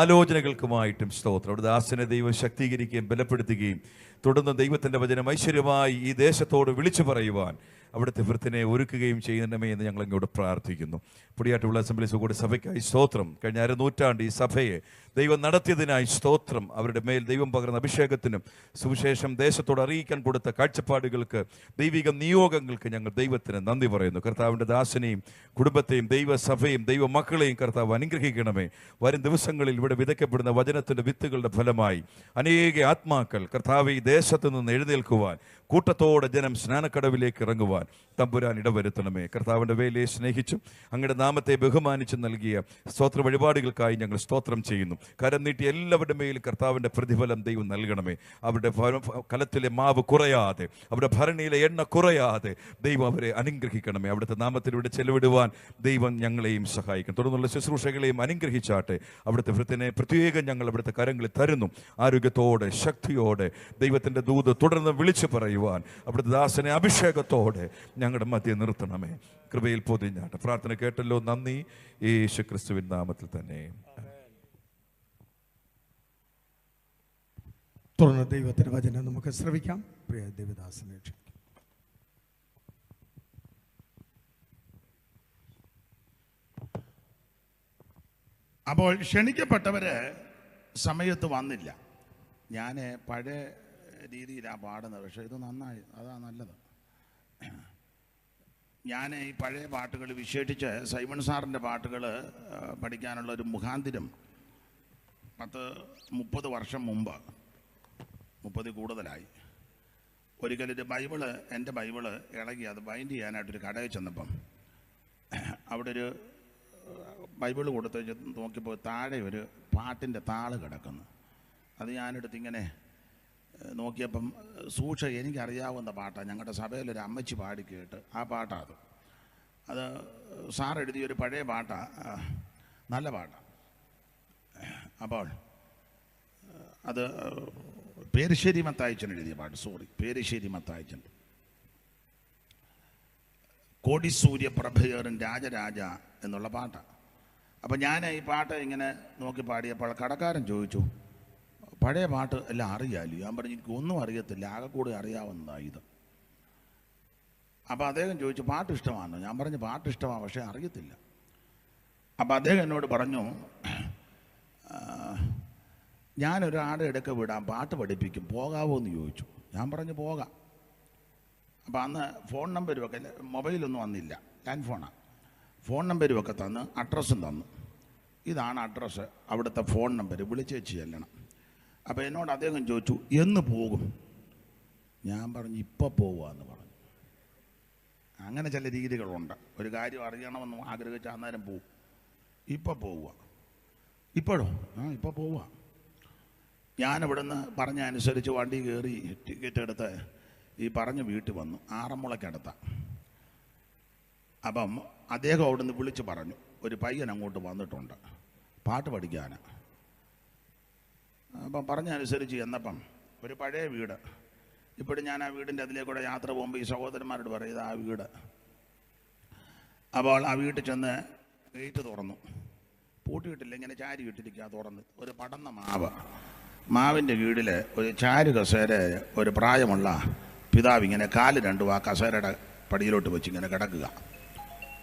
ആലോചനകൾക്കുമായിട്ടും സ്തോത്രം. അവിടുത്തെ ദാസനെ ദൈവം ശക്തീകരിക്കുകയും ബലപ്പെടുത്തുകയും തുടർന്ന് ദൈവത്തിൻ്റെ വചനം ഐശ്വര്യമായി ഈ ദേശത്തോട് വിളിച്ചു പറയുവാൻ അവിടുത്തെ വൃത്തിനെ ഒരുക്കുകയും ചെയ്യണമേ എന്ന് ഞങ്ങൾ ഇങ്ങോട്ട് പ്രാർത്ഥിക്കുന്നു. പുതിയായിട്ടുള്ള അസംബ്ലീസ് കൂടി സഭയ്ക്കായി സ്തോത്രം. കഴിഞ്ഞ അരനൂറ്റാണ്ട് ഈ സഭയെ ദൈവം നടത്തിയതിനായി സ്തോത്രം. അവരുടെ മേൽ ദൈവം പകർന്ന അഭിഷേകത്തിനും സുവിശേഷം ദേശത്തോട് അറിയിക്കാൻ കൊടുത്ത കാഴ്ചപ്പാടുകൾക്ക് ദൈവിക നിയോഗങ്ങൾക്ക് ഞങ്ങൾ ദൈവത്തിന് നന്ദി പറയുന്നു. കർത്താവിൻ്റെ ദാസനെയും കുടുംബത്തെയും ദൈവസഭയും ദൈവ മക്കളെയും കർത്താവ് അനുഗ്രഹിക്കണമേ. വരും ദിവസങ്ങളിൽ ഇവിടെ വിതയ്ക്കപ്പെടുന്ന വചനത്തിൻ്റെ വിത്തുകളുടെ ഫലമായി അനേക ആത്മാക്കൾ കർത്താവ് ഈ ദേശത്ത് നിന്ന് എഴുന്നേൽക്കുവാൻ കൂട്ടത്തോടെ ജനം സ്നാനക്കടവിലേക്ക് ഇറങ്ങുവാൻ തമ്പുരാൻ ഇടവരുത്തണമേ. കർത്താവിൻ്റെ വേലയെ സ്നേഹിച്ചും അങ്ങയുടെ നാമത്തെ ബഹുമാനിച്ചും നൽകിയ സ്തോത്ര വഴിപാടുകൾക്കായി ഞങ്ങൾ സ്തോത്രം ചെയ്യുന്നു. കരം നീട്ടി എല്ലാവരുടെ മേൽ കർത്താവിൻ്റെ പ്രതിഫലം ദൈവം നൽകണമേ. അവരുടെ കലത്തിലെ മാവ് കുറയാതെ, അവരുടെ ഭരണിയിലെ എണ്ണ കുറയാതെ ദൈവം അവരെ അനുഗ്രഹിക്കണമേ. അവിടുത്തെ നാമത്തിലൂടെ ചെലവിടുവാൻ ദൈവം ഞങ്ങളെയും സഹായിക്കും. തുടർന്നുള്ള ശുശ്രൂഷകളെയും അനുഗ്രഹിച്ചാട്ടെ. അവിടുത്തെ വൃത്തിനെ പ്രത്യേകം ഞങ്ങൾ അവിടുത്തെ കരങ്ങളിൽ തരുന്നു. ആരോഗ്യത്തോടെ ശക്തിയോടെ ദൈവത്തിൻ്റെ ദൂത് തുടർന്ന് വിളിച്ചു പറയുവാൻ അവിടുത്തെ ദാസനെ അഭിഷേകത്തോടെ ഞങ്ങളുടെ മധ്യ നിർത്തണമേ. കൃപയിൽ പൊതിഞ്ഞാട്ടെ. പ്രാർത്ഥന കേട്ടല്ലോ. നന്ദി. യേശു ക്രിസ്തുവിൻ നാമത്തിൽ തന്നെ. തുടർന്ന് ദൈവത്തിന്റെ വചനം നമുക്ക് ശ്രവിക്കാം. പ്രിയ ദേവദാസനെ ക്ഷണിക്കും. അപ്പോൾ ക്ഷണിക്കപ്പെട്ടവര് സമയത്ത് വന്നില്ല. ഞാൻ പഴയ രീതിയിലാണ് പാടുന്നത്, പക്ഷേ ഇത് നന്നായി, അതാ നല്ലത്. ഞാൻ ഈ പഴയ പാട്ടുകൾ വിശേഷിച്ച് സൈമൺ സാറിൻ്റെ പാട്ടുകൾ പഠിക്കാനുള്ള ഒരു മുഖാന്തിരം 30 വർഷം മുമ്പ്, 30 കൂടുതലായി. ഒരിക്കലൊരു ബൈബിള്, എൻ്റെ ബൈബിള് ഇളകി അത് ബൈൻഡ് ചെയ്യാനായിട്ടൊരു കടയിൽ ചെന്നപ്പം അവിടെ ഒരു ബൈബിള് കൊടുത്ത് നോക്കിയപ്പോൾ താഴെ ഒരു പാട്ടിൻ്റെ താള് കിടക്കുന്നു. അത് ഞാനെടുത്ത് ഇങ്ങനെ നോക്കിയപ്പം എനിക്കറിയാവുന്ന പാട്ടാണ്. ഞങ്ങളുടെ സഭയിലൊരു അമ്മച്ചി പാടി കേട്ട് ആ പാട്ടാണ് അത് സാർ എഴുതിയൊരു പഴയ പാട്ടാണ്, നല്ല പാട്ടാണ്. അപ്പോൾ അത് പേരിശ്ശേരി മത്തായിച്ചൻ എഴുതിയ പാട്ട്, പേരിശ്ശേരി മത്തായിച്ചൻ. കോടിസൂര്യപ്രഭയേറും രാജരാജ എന്നുള്ള പാട്ടാണ്. അപ്പം ഞാൻ ഈ പാട്ട് ഇങ്ങനെ നോക്കി പാടിയപ്പോൾ കടക്കാരൻ ചോദിച്ചു, പഴയ പാട്ട് എല്ലാം അറിയാമല്ലോ? ഞാൻ പറഞ്ഞു, എനിക്ക് ഒന്നും അറിയത്തില്ല, ആകെ കൂടെ അറിയാവുന്നതാണ് ഇത്. അപ്പോൾ അദ്ദേഹം ചോദിച്ചു, പാട്ട് ഇഷ്ടമാണോ? ഞാൻ പറഞ്ഞു, പാട്ട് ഇഷ്ടമാണ്, പക്ഷേ അറിയത്തില്ല. അപ്പോൾ അദ്ദേഹം എന്നോട് പറഞ്ഞു, ഞാനൊരാടെ എടുക്ക വിടാം, പാട്ട് പഠിപ്പിക്കും, പോകാവോ എന്ന് ചോദിച്ചു. ഞാൻ പറഞ്ഞു, പോകാം. അപ്പോൾ അന്ന് ഫോൺ നമ്പരും ഒക്കെ, മൊബൈലൊന്നും വന്നില്ല, ലാൻഡ് ഫോണാണ്. ഫോൺ നമ്പരും ഒക്കെ തന്ന് അഡ്രസ്സും തന്നു. ഇതാണ് അഡ്രസ്സ്, അവിടുത്തെ ഫോൺ നമ്പർ, വിളിച്ചേച്ച് ചെല്ലണം. അപ്പോൾ എന്നോട് അദ്ദേഹം ചോദിച്ചു, എന്ന് പോകും? ഞാൻ പറഞ്ഞു, ഇപ്പോൾ പോവുകയെന്ന് പറഞ്ഞു. അങ്ങനെ ചില രീതികളുണ്ട്. ഒരു കാര്യം അറിയണമെന്ന് ആഗ്രഹിച്ച അന്നേരം പോവും. ഇപ്പോൾ പോവുക. ഇപ്പോഴോ? ഇപ്പോൾ പോവുക. ഞാനിവിടുന്ന് പറഞ്ഞ അനുസരിച്ച് വണ്ടി കയറി ടിക്കറ്റ് എടുത്ത് ഈ പറഞ്ഞ വീട്ടിൽ വന്നു, ആറന്മുളയ്ക്കടുത്താണ്. അപ്പം അദ്ദേഹം അവിടുന്ന് വിളിച്ച് പറഞ്ഞു, ഒരു പയ്യൻ അങ്ങോട്ട് വന്നിട്ടുണ്ട് പാട്ട് പഠിക്കാൻ. അപ്പം പറഞ്ഞ അനുസരിച്ച് എന്നപ്പം ഒരു പഴയ വീട്, ഇപ്പോഴും ഞാൻ ആ വീടിൻ്റെ അതിലേക്കൂടെ യാത്ര പോകുമ്പോൾ ഈ സഹോദരന്മാരോട് പറയുന്നത് ആ വീട്. അപ്പോൾ ആ വീട്ടിൽ ചെന്ന് ഗേറ്റ് തുറന്നു. പൂട്ടിയിട്ടില്ല, ഇങ്ങനെ ചാരി ഇട്ടിരിക്കുക തുറന്ന്. ഒരു പടന്ന മാവിൻ്റെ കീഴിൽ ഒരു ചാരു കസേര ഒരു പ്രായമുള്ള പിതാവ് ഇങ്ങനെ കാല് രണ്ടും ആ കസേരയുടെ പടിയിലോട്ട് വെച്ച് ഇങ്ങനെ കിടക്കുക.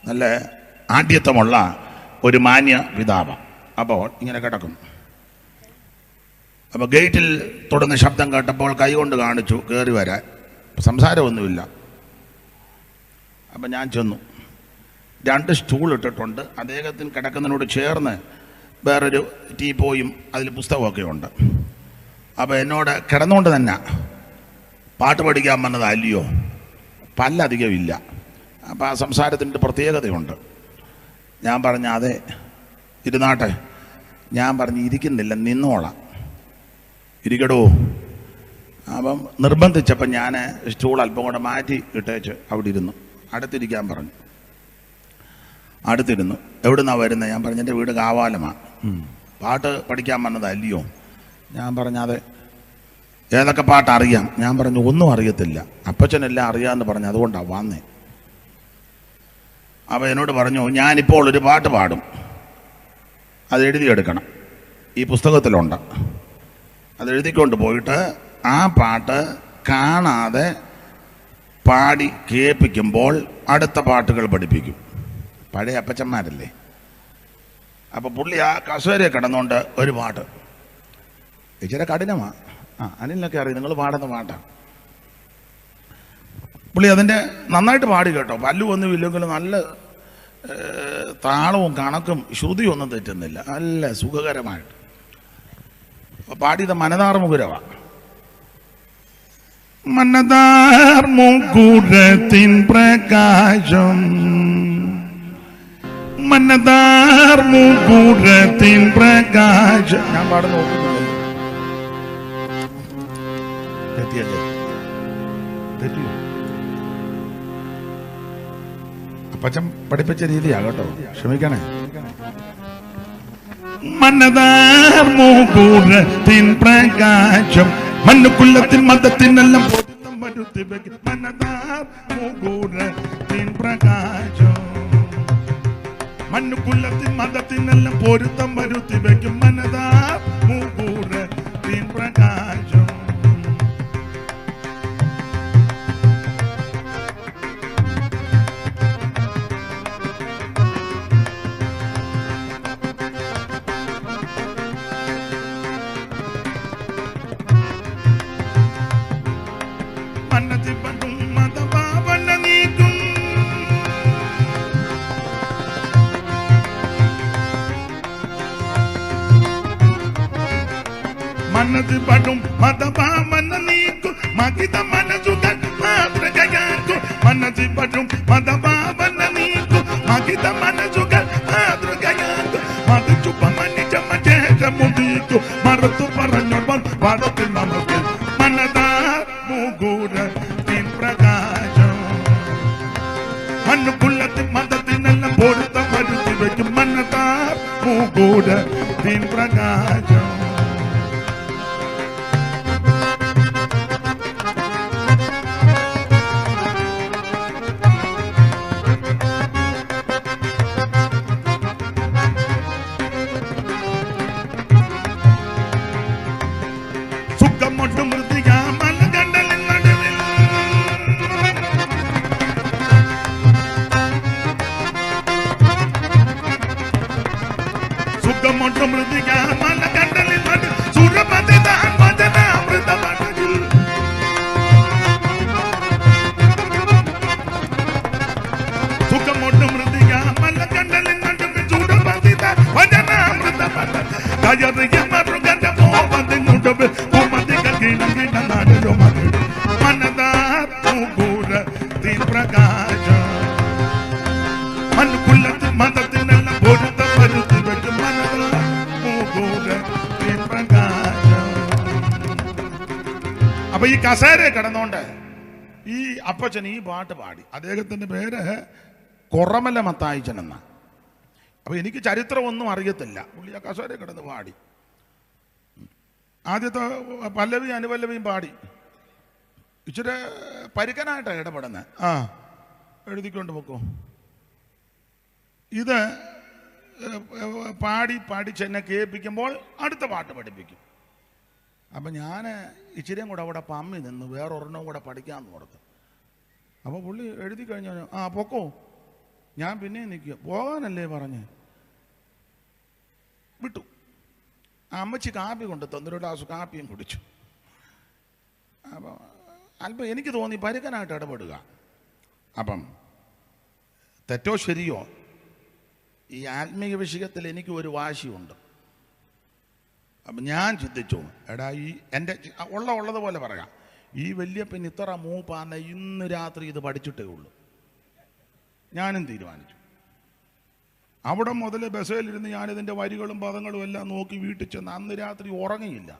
നല്ല ആഢ്യത്വമുള്ള ഒരു മാന്യ പിതാവ്. അപ്പോൾ ഇങ്ങനെ കിടക്കും. അപ്പോൾ ഗേറ്റിൽ തൊടുന്ന ശബ്ദം കേട്ടപ്പോൾ കൈകൊണ്ട് കാണിച്ചു കയറി വരാൻ. സംസാരമൊന്നുമില്ല. അപ്പം ഞാൻ ചെന്നു. 2 സ്റ്റൂൾ ഇട്ടിട്ടുണ്ട്. അദ്ദേഹത്തിന് കിടക്കുന്നതിനോട് ചേർന്ന് വേറൊരു ടീപ്പോയും അതിൽ പുസ്തകമൊക്കെ ഉണ്ട്. അപ്പോൾ എന്നോട് കിടന്നുകൊണ്ട് തന്നെ പാട്ട് പഠിക്കാൻ വന്നത് അല്ലയോ, പല്ലധികം ഇല്ല. അപ്പോൾ ആ സംസാരത്തിൻ്റെ പ്രത്യേകതയുണ്ട്. ഞാൻ പറഞ്ഞ അതെ ഇരുന്നാട്ടെ. ഞാൻ പറഞ്ഞ് ഇരിക്കുന്നില്ല, നിന്നോളാം. ഇരിക്കടോ. അപ്പം നിർബന്ധിച്ചപ്പം ഞാൻ സ്റ്റൂൾ അല്പം കൂടെ മാറ്റി ഇട്ടേച്ച് അവിടെ ഇരുന്നു. അടുത്തിരിക്കാൻ പറഞ്ഞു. അടുത്തിരുന്നു. എവിടുന്നാണ് വരുന്നത്? ഞാൻ പറഞ്ഞു എൻ്റെ വീട് കാവാലമാണ്. പാട്ട് പഠിക്കാൻ വന്നത് അല്ലയോ? ഞാൻ പറഞ്ഞത് ഏതൊക്കെ പാട്ട് അറിയാം? ഞാൻ പറഞ്ഞു ഒന്നും അറിയത്തില്ല, അപ്പച്ചനെല്ലാം അറിയാമെന്ന് പറഞ്ഞു, അതുകൊണ്ടാണ് വന്നേ. അപ്പോൾ എന്നോട് പറഞ്ഞു ഞാനിപ്പോൾ ഒരു പാട്ട് പാടും, അത് എഴുതിയെടുക്കണം, ഈ പുസ്തകത്തിലുണ്ട്. അത് എഴുതിക്കൊണ്ട് പോയിട്ട് ആ പാട്ട് കാണാതെ പാടി കേൾപ്പിക്കുമ്പോൾ അടുത്ത പാട്ടുകൾ പഠിപ്പിക്കും. പഴയ അപ്പച്ചന്മാരല്ലേ. അപ്പോൾ പുള്ളി ആ കസേരയെ കിടന്നുകൊണ്ട് ഒരു പാട്ട്, ഇച്ചിരി കഠിനമാണ്. അനിലിനൊക്കെ അറിയാം, നിങ്ങൾ പാടുന്ന പാട്ടാണ്. പുള്ളി അതിൻ്റെ നന്നായിട്ട് പാടി കേട്ടോ. പല്ലുമൊന്നും ഇല്ലെങ്കിലും നല്ല താളവും കണക്കും ശ്രുതിയും ഒന്നും തെറ്റുന്നില്ല, നല്ല സുഖകരമായിട്ട് പാടിയത് മനതാർ മുകുരവാണ്. മനതാർ മുകുരത്തിൻ പ്രകാശം, മനതാർ മുകുരത്തിൻ പ്രകാശം. ഞാൻ പാടുന്ന നോക്കുന്നില്ലല്ലോ, തെറ്റിയല്ലേ? തെറ്റിയോ? അപ്പച്ചൻ പഠിപ്പിച്ച രീതിയാണ് കേട്ടോ, ക്ഷമിക്കണേ. മനതാർ മുകുരത്തിൻ പ്രകാശം, മണ്ണുക്കുള്ളത്തിൻ മതത്തിനെല്ലാം പൊരുത്തം വരുത്തി വയ്ക്കും. മനതാർ മുകുരത്തിൻ പ്രകാശം, മണ്ണുക്കുള്ളത്തിൻ മതത്തിനെല്ലാം പൊരുത്തം വരുത്തി വയ്ക്കും. മനതാർ മുകുരത്തിൻ പ്രകാശം. മനത് പടും മതഭാവന നീക്കും മകിത മനസുകൾ മാതൃകയാക്കും. മനത് പടും മതഭാവന നീക്കും മകിത മനസുകൾ മാതൃകയാക്കും. മതിച്ചു പമനിച്ചമുദീക്കും മറുത്തു പറഞ്ഞു പദത്തിൽ നമുക്ക്. മനതാർ മുകുരത്തിൻ പ്രകാശം, മണ്ണുക്കുള്ളത്തിൻ മതത്തിനെല്ലാം പൊരുത്തം വരുത്തി വയ്ക്കും. മനതാർ മുകുരത്തിൻ പ്രകാശം. മനതാർ മുകുരത്തിൻ പ്രകാശം, മണ്ണുക്കുള്ളത്തിൻ മതത്തിനെല്ലാം പൊരുത്തം വരുത്തി വയ്ക്കും. മനതാർ മുകുരത്തിൻ പ്രകാശം. അപ്പൊ ഈ കസേരയെ കിടന്നോണ്ട് ഈ അപ്പച്ചൻ ഈ പാട്ട് പാടി. അദ്ദേഹത്തിന്റെ പേര് കൊറമല മത്തായിച്ചൻ എന്നാ. അപ്പൊ എനിക്ക് ചരിത്രമൊന്നും അറിയത്തില്ല. പുള്ളി ആ കസേരയെ കിടന്ന് പാടി. ആദ്യത്തെ പല്ലവിയും അനുപല്ലവിയും പാടി. ഇച്ചിരി പരുക്കനായിട്ടാണ് ഇടപെടുന്നത്. എഴുതിക്കൊണ്ട് പോക്കോ. ഇത് പാടിച്ചെന്നെ കേൾപ്പിക്കുമ്പോൾ അടുത്ത പാട്ട് പഠിപ്പിക്കും. അപ്പം ഞാൻ ഇച്ചിരിയും കൂടെ അവിടെ പമ്മി നിന്ന് വേറൊരെണ്ണവും കൂടെ പഠിക്കാമെന്ന് ഓർത്ത്. അപ്പോൾ പുള്ളി എഴുതി കഴിഞ്ഞാൽ പൊക്കോ, ഞാൻ പിന്നെയും നിൽക്കുക, പോകാനല്ലേ പറഞ്ഞ് വിട്ടു. അമ്മച്ചി കാപ്പി കൊണ്ട് തന്നൊരു ഗ്ലാസ് കാപ്പിയും കുടിച്ചു. അപ്പം അല്പം എനിക്ക് തോന്നി പരുക്കനായിട്ട് ഇടപെടുക. അപ്പം തെറ്റോ ശരിയോ, ഈ ആത്മീയ വിഷയത്തിൽ എനിക്ക് ഒരു വാശിയുണ്ട്. അപ്പം ഞാൻ ചിന്തിച്ചു, എടാ ഈ എൻ്റെ ഉള്ളതുപോലെ പറയാം, ഈ വല്യപ്പൻ ഇത്ര മൂപ്പാന്ന് ഇന്ന് രാത്രി ഇത് പഠിച്ചിട്ടേ ഉള്ളൂ. ഞാനും തീരുമാനിച്ചു. അവിടെ മുതൽ ബസ്സിലിരുന്ന് ഞാനിതിൻ്റെ വരികളും പദങ്ങളും എല്ലാം നോക്കി വീട്ടിൽ ചെന്ന് അന്ന് രാത്രി ഉറങ്ങിയില്ല,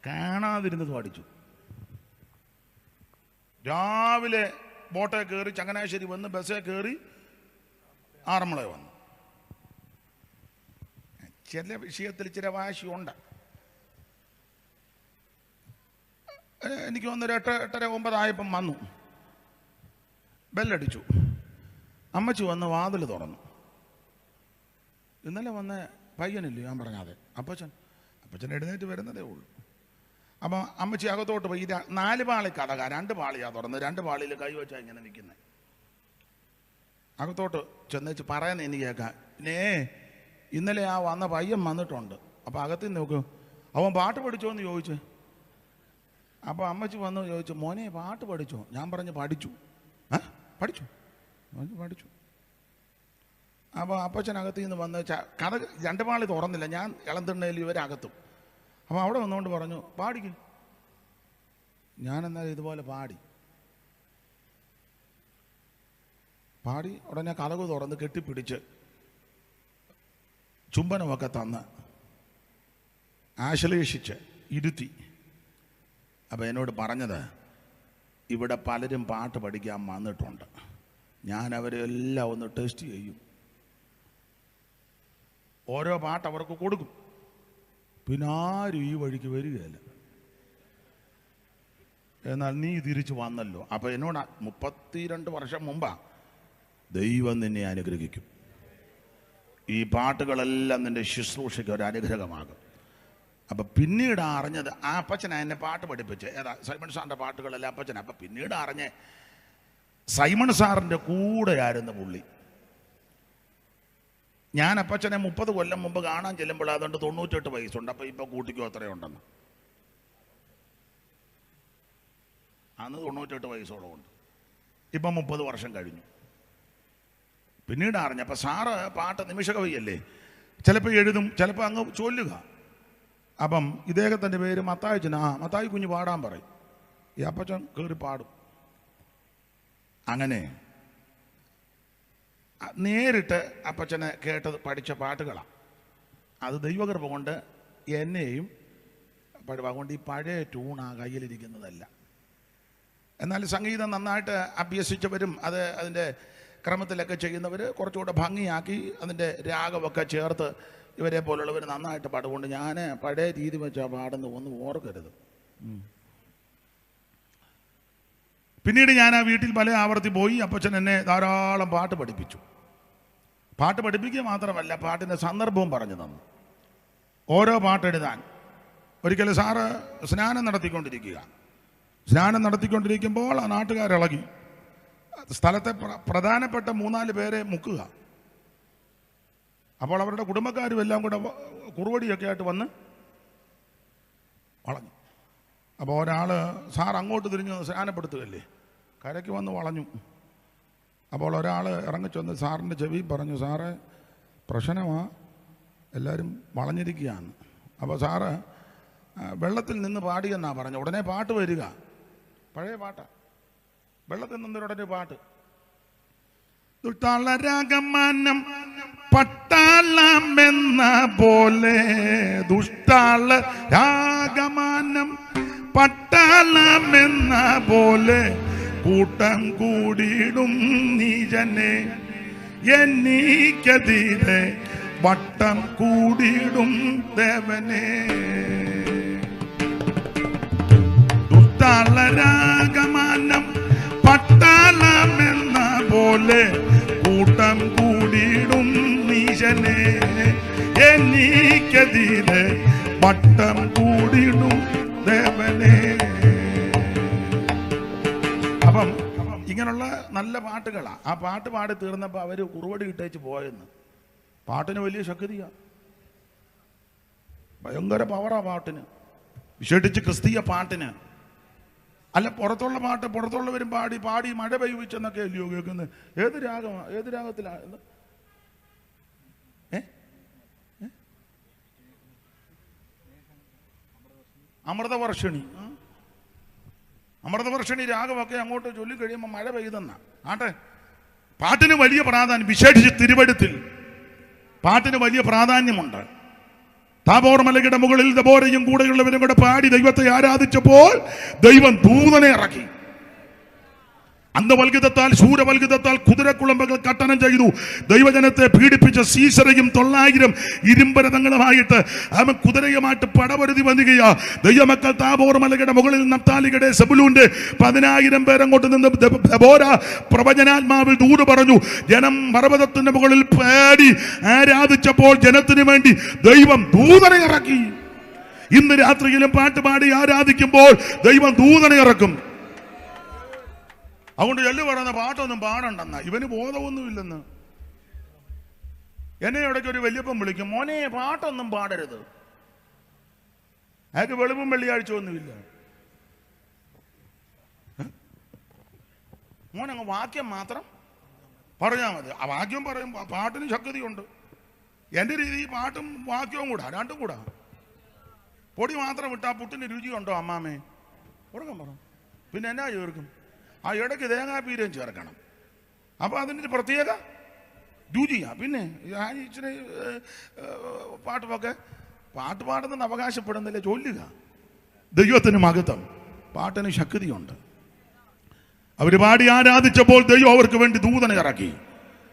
കാണാതിരുന്നത് പഠിച്ചു. രാവിലെ ബോട്ടേ കയറി ചങ്ങനാശ്ശേരി വന്ന് ബസ്സേ കയറി ആറന്മുള വന്നു. ചില വിഷയത്തിൽ ചില വാശിയുണ്ട്. എനിക്ക് വന്നൊരു 8:30-9 ആയപ്പം വന്നു, ബെല്ലടിച്ചു. അമ്മച്ചി വന്ന് വാതിൽ തുറന്നു. ഇന്നലെ വന്ന പയ്യനില്ലേ ഞാൻ പറഞ്ഞാതെ, അപ്പച്ചൻ എഴുന്നേറ്റ് വരുന്നതേ ഉള്ളൂ. അപ്പം അമ്മച്ചി അകത്തോട്ട് പോയി. 4 പാളി കടക, 2 പാളിയാണ് തുറന്ന്, 2 പാളിയിൽ കൈവച്ചാൽ ഇങ്ങനെ നിൽക്കുന്നത്. അകത്തോട്ട് ചെന്നേച്ച് പറയുന്ന എനിക്ക് കേൾക്കാം, പിന്നെ ഇന്നലെ ആ വന്ന പയ്യൻ വന്നിട്ടുണ്ട്. അപ്പം അകത്തിൽ നോക്കൂ, അവൻ പാട്ട് പഠിച്ചോ എന്ന് ചോദിച്ചു. അപ്പോൾ അമ്മച്ചി വന്ന് ചോദിച്ചു, മോനെ പാട്ട് പഠിച്ചോ? ഞാൻ പറഞ്ഞു പഠിച്ചു. പഠിച്ചു. അപ്പോൾ അപ്പച്ചനകത്തിൽ നിന്ന് വന്ന് കഥ 2 പാളി തുറന്നില്ല, ഞാൻ ഇളംതിണ്ണയിൽ ഇവരകത്തും. അപ്പോൾ അവിടെ വന്നുകൊണ്ട് പറഞ്ഞു, പാടിക്കും. ഞാനെന്നാൽ ഇതുപോലെ പാടി ഉടനെ കഥകു തുറന്ന് കെട്ടിപ്പിടിച്ച് ചുംബനമൊക്കെ തന്ന് ആശ്ലേഷിച്ച് ഇരുത്തി. അപ്പോൾ എന്നോട് പറഞ്ഞത്, ഇവിടെ പലരും പാട്ട് പഠിക്കാൻ വന്നിട്ടുണ്ട്, ഞാൻ അവരെല്ലാം ഒന്ന് ടെസ്റ്റ് ചെയ്യും, ഓരോ പാട്ട് അവർക്ക് കൊടുക്കും, പിന്നെ ആരും ഈ വഴിക്ക് വരികയില്ല. എന്നാൽ നീ തിരിച്ചു വന്നല്ലോ. അപ്പോൾ എന്നോട് 32 വർഷം മുമ്പാ, ദൈവം നിന്നെ അനുഗ്രഹിക്കും, ഈ പാട്ടുകളെല്ലാം നിൻ്റെ ശുശ്രൂഷയ്ക്ക് ഒരു അനുഗ്രഹമാകും. അപ്പം പിന്നീട് അറിഞ്ഞത്, ആ അപ്പച്ചനാ എന്നെ പാട്ട് പഠിപ്പിച്ച്, ഏതാ സൈമൺ സാറിൻ്റെ പാട്ടുകളെല്ലാം അപ്പച്ചനാ. അപ്പം പിന്നീട് അറിഞ്ഞ് സൈമൺ സാറിൻ്റെ കൂടെയായിരുന്നു പുള്ളി. ഞാൻ അപ്പച്ചനെ 30 കൊല്ലം മുമ്പ് കാണാൻ ചെല്ലുമ്പോൾ അതുകൊണ്ട് 98 വയസ്സുണ്ട്. അപ്പം ഇപ്പം കൂട്ടിക്കോ അത്രയുണ്ടെന്ന്. അന്ന് 98 വയസ്സോളം ഉണ്ട്. ഇപ്പം 30 വർഷം കഴിഞ്ഞു. പിന്നീട് അറിഞ്ഞപ്പോൾ സാറ് പാട്ട് നിമിഷകവിയല്ലേ, ചിലപ്പോൾ എഴുതും, ചിലപ്പോൾ അങ്ങ് ചൊല്ലുക. അപ്പം ഇദ്ദേഹത്തിൻ്റെ പേര് മത്തായിച്ചനാ, മത്തായി കുഞ്ഞ് പാടാൻ പറയും, ഈ അപ്പച്ചൻ കയറി പാടും. അങ്ങനെ നേരിട്ട് അപ്പച്ചനെ കേട്ടത് പഠിച്ച പാട്ടുകളാണ്. അത് ദൈവകൃപ കൊണ്ട് എന്നെയും അതുകൊണ്ട് ഈ പഴയ ട്യൂണാ കയ്യിലിരിക്കുന്നതല്ല. എന്നാൽ സംഗീതം നന്നായിട്ട് അഭ്യസിച്ചവരും അതിൻ്റെ ക്രമത്തിലൊക്കെ ചെയ്യുന്നവർ കുറച്ചുകൂടെ ഭംഗിയാക്കി അതിൻ്റെ രാഗമൊക്കെ ചേർത്ത് ഇവരെ പോലുള്ളവർ നന്നായിട്ട് പാടുകൊണ്ട് ഞാൻ പഴയ രീതി വെച്ചാൽ പാടുന്ന ഒന്നും ഓർക്കരുത്. പിന്നീട് ഞാൻ ആ വീട്ടിൽ പല ആവർത്തി പോയി. അപ്പച്ചൻ എന്നെ ധാരാളം പാട്ട് പഠിപ്പിച്ചു. പാട്ട് പഠിപ്പിക്കുക മാത്രമല്ല, പാട്ടിൻ്റെ സന്ദർഭവും പറഞ്ഞു തന്നു. ഓരോ പാട്ടെഴുതാൻ ഒരിക്കലും സാറ് സ്നാനം നടത്തിക്കൊണ്ടിരിക്കുമ്പോൾ ആ നാട്ടുകാരിളകി സ്ഥലത്തെ പ്രധാനപ്പെട്ട 3-4 പേരെ മുക്കുക. അപ്പോൾ അവരുടെ കുടുംബക്കാരും എല്ലാം കൂടെ കുറുവടിയൊക്കെ ആയിട്ട് വന്ന് വളഞ്ഞു. അപ്പോൾ ഒരാൾ സാർ അങ്ങോട്ട് തിരിഞ്ഞ് സ്നാനപ്പെടുത്തുകയല്ലേ, കരയ്ക്ക് വന്ന് വളഞ്ഞു. അപ്പോൾ ഒരാൾ ഇറങ്ങിച്ചെന്ന് സാറിൻ്റെ ചെവി പറഞ്ഞു, സാറ് പ്രശ്നമാ, എല്ലാവരും വളഞ്ഞിരിക്കുകയാണ്. അപ്പോൾ സാറ് വെള്ളത്തിൽ നിന്ന് പാടിയെന്നാണ് പറഞ്ഞു. ഉടനെ പാട്ട് വരിക, പഴയ പാട്ടാണ്, വെള്ളത്തിൽ നിന്നൊരുടനെ പാട്ട്. ദുഷ്ടാളരാഗമാനം പട്ടാളമെന്ന പോലെ, ദുഷ്ടാള രാഗമാനം പട്ടാളമെന്ന പോലെ, കൂട്ടം കൂടിയിടും നീജനെ എനിക്കെതിരെ വട്ടം കൂടിയിടും ദേവനെ. ദുഷ്ടാളരാഗമാനം പട്ടാളമെന്ന പോലെ, കൂട്ടം കൂടിയിടും നീ മനുഷ്യനെ എനിക്കെതിരെ വട്ടം കൂടിയിടും ദേവനെ. അപ്പം ഇങ്ങനെയുള്ള നല്ല പാട്ടുകളാ. ആ പാട്ട് പാടി തീർന്നപ്പോൾ അവര് കുറുവടി ഇട്ടേച്ച് പോയെന്ന്. പാട്ടിന് വലിയ ശക്തിയാ, ഭയങ്കര പവറാ പാട്ടിന്, വിശേഷിച്ച് ക്രിസ്തീയ പാട്ടിന്. അല്ല, പുറത്തുള്ള പാട്ട് പുറത്തുള്ളവരും പാടി പാടി മഴ പെയ്യിച്ചെന്നൊക്കെ അല്ലയോ കേൾക്കുന്നത്. ഏത് രാഗമാ, ഏത് രാഗത്തിലാണ്? അമൃതവർഷിണി. അമൃതവർഷിണി രാഗമൊക്കെ അങ്ങോട്ട് ചൊല്ലിക്കഴിയുമ്പോൾ മഴ പെയ്തെന്ന ആട്ടെ. പാട്ടിന് വലിയ പ്രാധാന്യം, വിശേഷിച്ച് തിരുവഴുത്തിൽ പാട്ടിന് വലിയ പ്രാധാന്യമുണ്ട്. താബോർ മലയുടെ മുകളിൽ ദബോരയും കൂടെയുള്ളവരും കൂടെ പാടി ദൈവത്തെ ആരാധിച്ചപ്പോൾ ദൈവം ദൂതനെ ഇറക്കി. അന്ധവൽഗിതത്താൽ ശൂരവൽഗിതത്താൽ കുതിരക്കുളമ്പകൾ കട്ടനം ചെയ്തു. ദൈവജനത്തെ പീഡിപ്പിച്ച സീസറയും 900 ഇരുമ്പരഥങ്ങളുമായിട്ട് അവൻ കുതിരയുമായിട്ട് പടപൊരുതി വന്നികയാ. ദൈവമക്കൾ താബോർ മലയുടെ മുകളിൽ നഫ്താലിയുടെ സെബുലൂന്റെ 10,000 പേരങ്ങോട്ട് നിന്ന് ദബോര പ്രവചനാത്മാവിൽ ദൂത് പറഞ്ഞു. ജനം പർവ്വതത്തിന്റെ മുകളിൽ പാടി ആരാധിച്ചപ്പോൾ ജനത്തിനു വേണ്ടി ദൈവം ദൂതനെ ഇറക്കി. ഇന്ന് രാത്രിയിലും പാട്ട് പാടി ആരാധിക്കുമ്പോൾ ദൈവം ദൂതനെ ഇറക്കും. അതുകൊണ്ട് ചെല്ലു പറയുന്ന പാട്ടൊന്നും പാടണ്ടെന്ന, ഇവന് ബോധമൊന്നുമില്ലെന്ന്. എന്നെ ഇടയ്ക്ക് ഒരു വല്യപ്പൻ വിളിക്കും, മോനെ പാട്ടൊന്നും പാടരുത്. അയാൾക്ക് വെളുപ്പും വെള്ളിയാഴ്ച ഒന്നുമില്ല. മോനങ്ങ് വാക്യം മാത്രം പറഞ്ഞാൽ മതി. ആ വാക്യം പറയും, പാട്ടിന് ശക്തിയുണ്ട്. എൻ്റെ രീതി പാട്ടും വാക്യവും കൂടാ, രണ്ടും കൂടാ. പൊടി മാത്രം വിട്ടാ പുട്ടിന് രുചിയുണ്ടോ അമ്മാമേ? ഉറക്കം പറ. പിന്നെ എന്നാ ചേർക്കും? ആ ഇടയ്ക്ക് തേങ്ങാപ്പീരയും ചേർക്കണം. അപ്പോൾ അതിൻ്റെ പ്രത്യേക രുചിയാ. പിന്നെ ഞാൻ ഇച്ചിരി പാട്ടുമൊക്കെ പാട്ട് പാടുന്നെന്ന് അവകാശപ്പെടുന്നില്ല, ചൊല്ലുക. ദൈവത്തിന് മഹത്വം, പാട്ടിന് ശക്തിയുണ്ട്. അവർ പാടി ആരാധിച്ചപ്പോൾ ദൈവം അവർക്ക് വേണ്ടി ദൂതനെ ഇറക്കി.